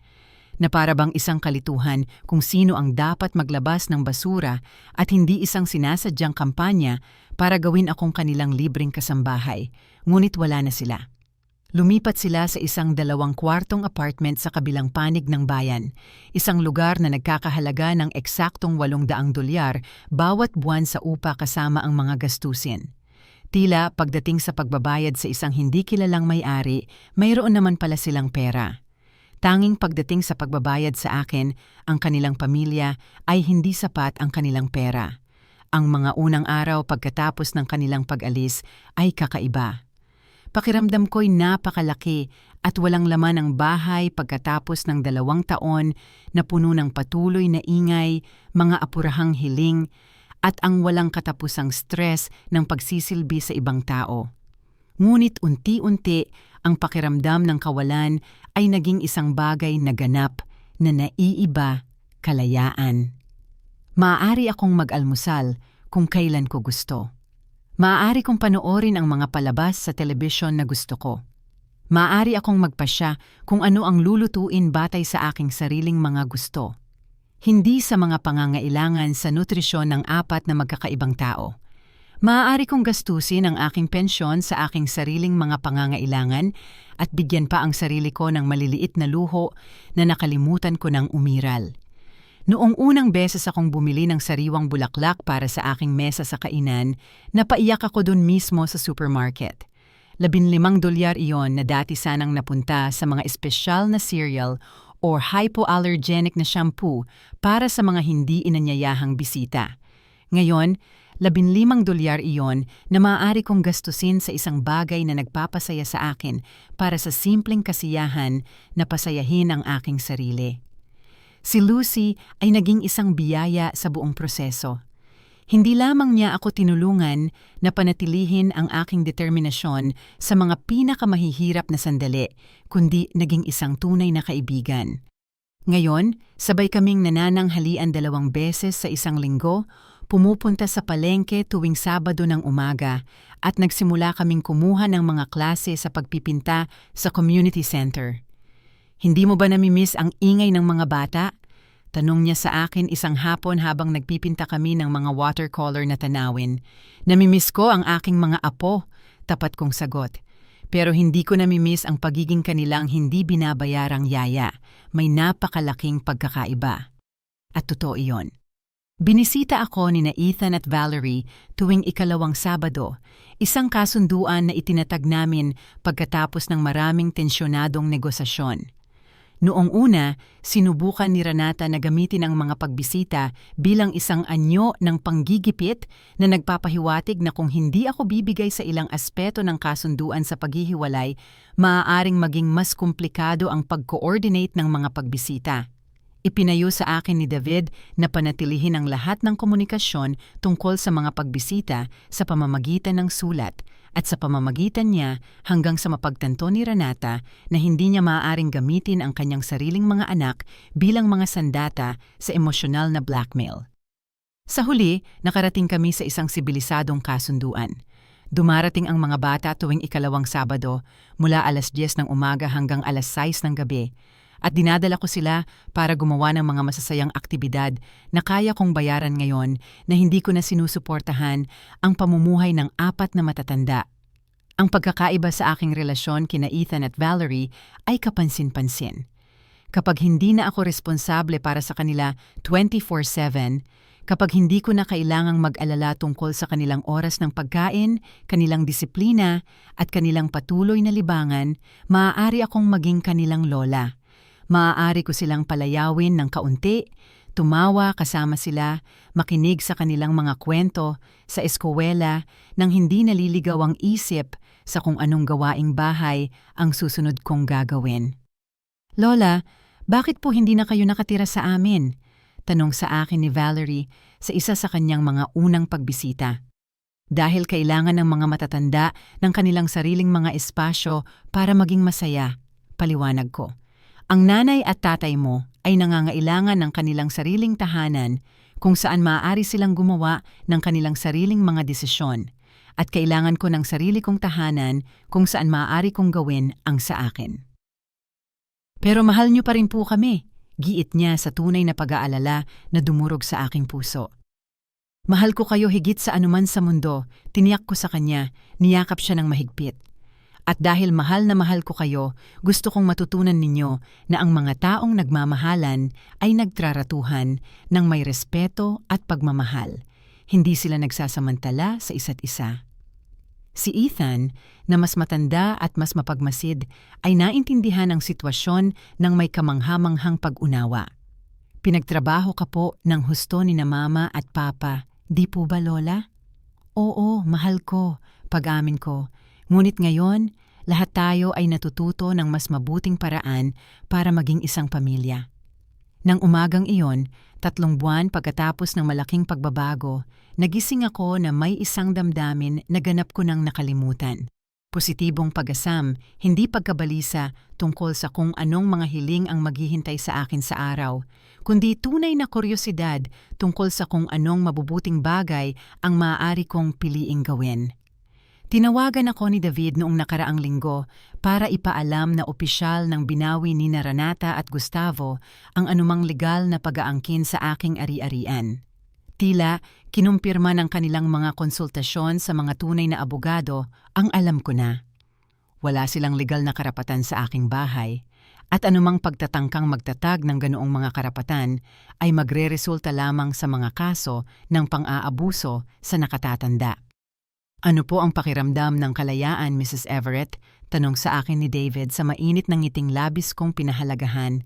Na para bang isang kalituhan kung sino ang dapat maglabas ng basura at hindi isang sinasadyang kampanya para gawin akong kanilang libreng kasambahay, ngunit wala na sila. Lumipat sila sa isang 2-kwartong apartment sa kabilang panig ng bayan, isang lugar na nagkakahalaga ng eksaktong $800 bawat buwan sa upa kasama ang mga gastusin. Tila pagdating sa pagbabayad sa isang hindi kilalang may-ari, mayroon naman pala silang pera. Tanging pagdating sa pagbabayad sa akin, ang kanilang pamilya ay hindi sapat ang kanilang pera. Ang mga unang araw pagkatapos ng kanilang pag-alis ay kakaiba. Pakiramdam ko'y napakalaki at walang laman ang bahay pagkatapos ng 2 taon na puno ng patuloy na ingay, mga apurahang hiling, at ang walang katapusang stress ng pagsisilbi sa ibang tao. Ngunit unti-unti, ang pakiramdam ng kawalan ay naging isang bagay na ganap, na naiiba, kalayaan. Maaari akong mag-almusal kung kailan ko gusto. Maaari kong panoorin ang mga palabas sa telebisyon na gusto ko. Maaari akong magpasya kung ano ang lulutuin batay sa aking sariling mga gusto. Hindi sa mga pangangailangan sa nutrisyon ng 4 na magkakaibang tao. Maaari kong gastusin ang aking pensyon sa aking sariling mga pangangailangan at bigyan pa ang sarili ko ng maliliit na luho na nakalimutan ko ng umiral. Noong unang beses akong bumili ng sariwang bulaklak para sa aking mesa sa kainan, napaiyak ako dun mismo sa supermarket. $15 iyon na dati sanang napunta sa mga espesyal na cereal or hypoallergenic na shampoo para sa mga hindi inanyayahang bisita. Ngayon, $15 iyon na maaari kong gastusin sa isang bagay na nagpapasaya sa akin para sa simpleng kasiyahan na pasayahin ang aking sarili. Si Lucy ay naging isang biyaya sa buong proseso. Hindi lamang niya ako tinulungan na panatilihin ang aking determinasyon sa mga pinakamahihirap na sandali, kundi naging isang tunay na kaibigan. Ngayon, sabay kaming nanananghalian 2 beses sa isang linggo, pumupunta sa palengke tuwing Sabado ng umaga at nagsimula kaming kumuha ng mga klase sa pagpipinta sa community center. Hindi mo ba namimiss ang ingay ng mga bata? Tanong niya sa akin isang hapon habang nagpipinta kami ng mga watercolor na tanawin. Namimiss ko ang aking mga apo, tapat kong sagot. Pero hindi ko namimiss ang pagiging kanilang hindi binabayarang yaya. May napakalaking pagkakaiba. At totoo iyon. Binisita ako ni Ethan at Valerie tuwing ikalawang Sabado, isang kasunduan na itinatag namin pagkatapos ng maraming tensyonadong negosasyon. Noong una, sinubukan ni Renata na gamitin ang mga pagbisita bilang isang anyo ng panggigipit na nagpapahiwatig na kung hindi ako bibigay sa ilang aspeto ng kasunduan sa paghihiwalay, maaaring maging mas komplikado ang pag-coordinate ng mga pagbisita. Ipinayo sa akin ni David na panatilihin ang lahat ng komunikasyon tungkol sa mga pagbisita sa pamamagitan ng sulat at sa pamamagitan niya hanggang sa mapagtanto ni Renata na hindi niya maaaring gamitin ang kanyang sariling mga anak bilang mga sandata sa emosyonal na blackmail. Sa huli, nakarating kami sa isang sibilisadong kasunduan. Dumarating ang mga bata tuwing ikalawang Sabado mula alas 10 ng umaga hanggang alas 6 ng gabi at dinadala ko sila para gumawa ng mga masasayang aktibidad na kaya kong bayaran ngayon na hindi ko na sinusuportahan ang pamumuhay ng 4 na matatanda. Ang pagkakaiba sa aking relasyon kina Ethan at Valerie ay kapansin-pansin. Kapag hindi na ako responsable para sa kanila 24/7, kapag hindi ko na kailangang mag-alala tungkol sa kanilang oras ng pagkain, kanilang disiplina, at kanilang patuloy na libangan, maaari akong maging kanilang lola. Maaari ko silang palayawin ng kaunti, tumawa kasama sila, makinig sa kanilang mga kwento, sa eskwela, nang hindi naliligaw ang isip sa kung anong gawaing bahay ang susunod kong gagawin. Lola, bakit po hindi na kayo nakatira sa amin? Tanong sa akin ni Valerie sa isa sa kanyang mga unang pagbisita. Dahil kailangan ng mga matatanda ng kanilang sariling mga espasyo para maging masaya, paliwanag ko. Ang nanay at tatay mo ay nangangailangan ng kanilang sariling tahanan kung saan maaari silang gumawa ng kanilang sariling mga desisyon at kailangan ko ng sarili kong tahanan kung saan maaari kong gawin ang sa akin. Pero mahal niyo pa rin po kami. Giit niya sa tunay na pag-aalala na dumurog sa aking puso. Mahal ko kayo higit sa anuman sa mundo, tiniyak ko sa kanya, niyakap siya ng mahigpit. At dahil mahal na mahal ko kayo, gusto kong matutunan ninyo na ang mga taong nagmamahalan ay nagtraratuhan ng may respeto at pagmamahal. Hindi sila nagsasamantala sa isa't isa. Si Ethan, na mas matanda at mas mapagmasid, ay naintindihan ang sitwasyon ng may kamanghamanghang pag-unawa. Pinagtrabaho ka po ng husto ni na mama at papa, di po ba Lola? Oo, mahal ko, pag-amin ko. Ngunit ngayon, lahat tayo ay natututo ng mas mabuting paraan para maging isang pamilya. Nang umagang iyon, 3 buwan pagkatapos ng malaking pagbabago, nagising ako na may isang damdamin na ganap ko nang nakalimutan. Positibong pag-asam, hindi pagkabalisa tungkol sa kung anong mga hiling ang maghihintay sa akin sa araw, kundi tunay na kuryosidad tungkol sa kung anong mabubuting bagay ang maaari kong piliing gawin. Tinawagan ako ni David noong nakaraang linggo para ipaalam na opisyal ng binawi ni Renata at Gustavo ang anumang legal na pag-aangkin sa aking ari-arian. Tila, kinumpirma ng kanilang mga konsultasyon sa mga tunay na abogado ang alam ko na. Wala silang legal na karapatan sa aking bahay, at anumang pagtatangkang magtatag ng ganoong mga karapatan ay magreresulta lamang sa mga kaso ng pang-aabuso sa nakatatanda. Ano po ang pakiramdam ng kalayaan, Mrs. Everett? Tanong sa akin ni David sa mainit ng ngiting labis kong pinahalagahan.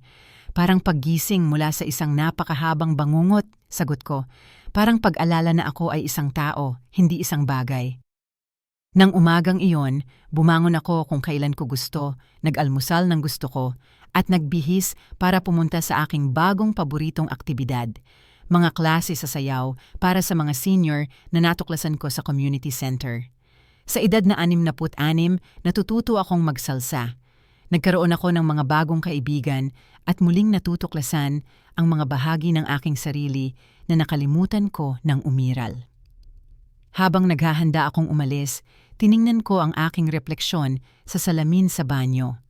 Parang paggising mula sa isang napakahabang bangungot, sagot ko. Parang pag-alala na ako ay isang tao, hindi isang bagay. Nang umagang iyon, bumangon ako kung kailan ko gusto, nag-almusal ng gusto ko, at nagbihis para pumunta sa aking bagong paboritong aktibidad. Mga klase sa sayaw para sa mga senior na natuklasan ko sa community center. Sa edad na 66, natututo akong magsalsa. Nagkaroon ako ng mga bagong kaibigan at muling natutuklasan ang mga bahagi ng aking sarili na nakalimutan ko ng umiral. Habang naghahanda akong umalis, tiningnan ko ang aking refleksyon sa salamin sa banyo.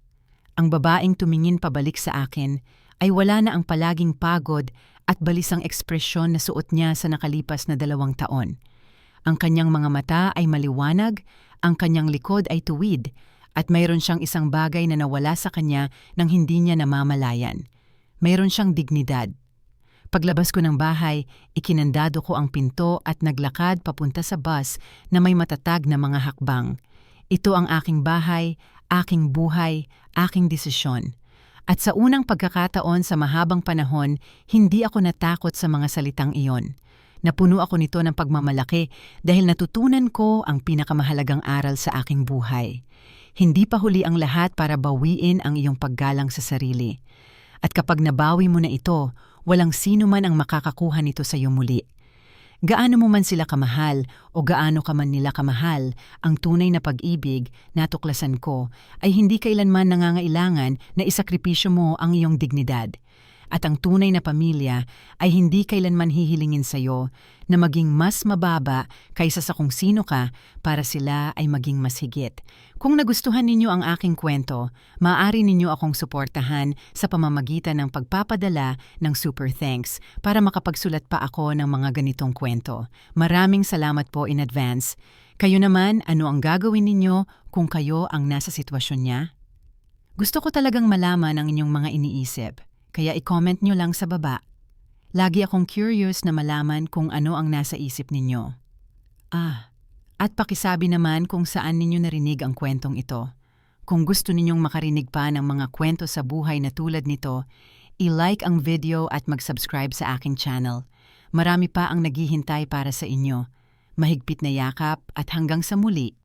Ang babaeng tumingin pabalik sa akin ay wala na ang palaging pagod at balisang ekspresyon na suot niya sa nakalipas na 2 taon. Ang kanyang mga mata ay maliwanag, ang kanyang likod ay tuwid, at mayroon siyang isang bagay na nawala sa kanya nang hindi niya namamalayan. Mayroon siyang dignidad. Paglabas ko ng bahay, ikinandado ko ang pinto at naglakad papunta sa bus na may matatag na mga hakbang. Ito ang aking bahay, aking buhay, aking desisyon. At sa unang pagkakataon sa mahabang panahon, hindi ako natakot sa mga salitang iyon. Napuno ako nito ng pagmamalaki dahil natutunan ko ang pinakamahalagang aral sa aking buhay. Hindi pa huli ang lahat para bawiin ang iyong paggalang sa sarili. At kapag nabawi mo na ito, walang sino man ang makakakuha nito sa iyo muli. Gaano mo man sila kamahal o gaano ka man nila kamahal, ang tunay na pag-ibig, natuklasan ko, ay hindi kailanman nangangailangan na isakripisyo mo ang iyong dignidad. At ang tunay na pamilya ay hindi kailanman hihilingin sa'yo na maging mas mababa kaysa sa kung sino ka para sila ay maging mas higit. Kung nagustuhan ninyo ang aking kwento, maaari ninyo akong suportahan sa pamamagitan ng pagpapadala ng super thanks para makapagsulat pa ako ng mga ganitong kwento. Maraming salamat po in advance. Kayo naman, ano ang gagawin ninyo kung kayo ang nasa sitwasyon niya? Gusto ko talagang malaman ang inyong mga iniisip. Kaya i-comment nyo lang sa baba. Lagi akong curious na malaman kung ano ang nasa isip ninyo. At pakisabi naman kung saan ninyo narinig ang kwentong ito. Kung gusto ninyong makarinig pa ng mga kwento sa buhay na tulad nito, i-like ang video at mag-subscribe sa aking channel. Marami pa ang naghihintay para sa inyo. Mahigpit na yakap at hanggang sa muli.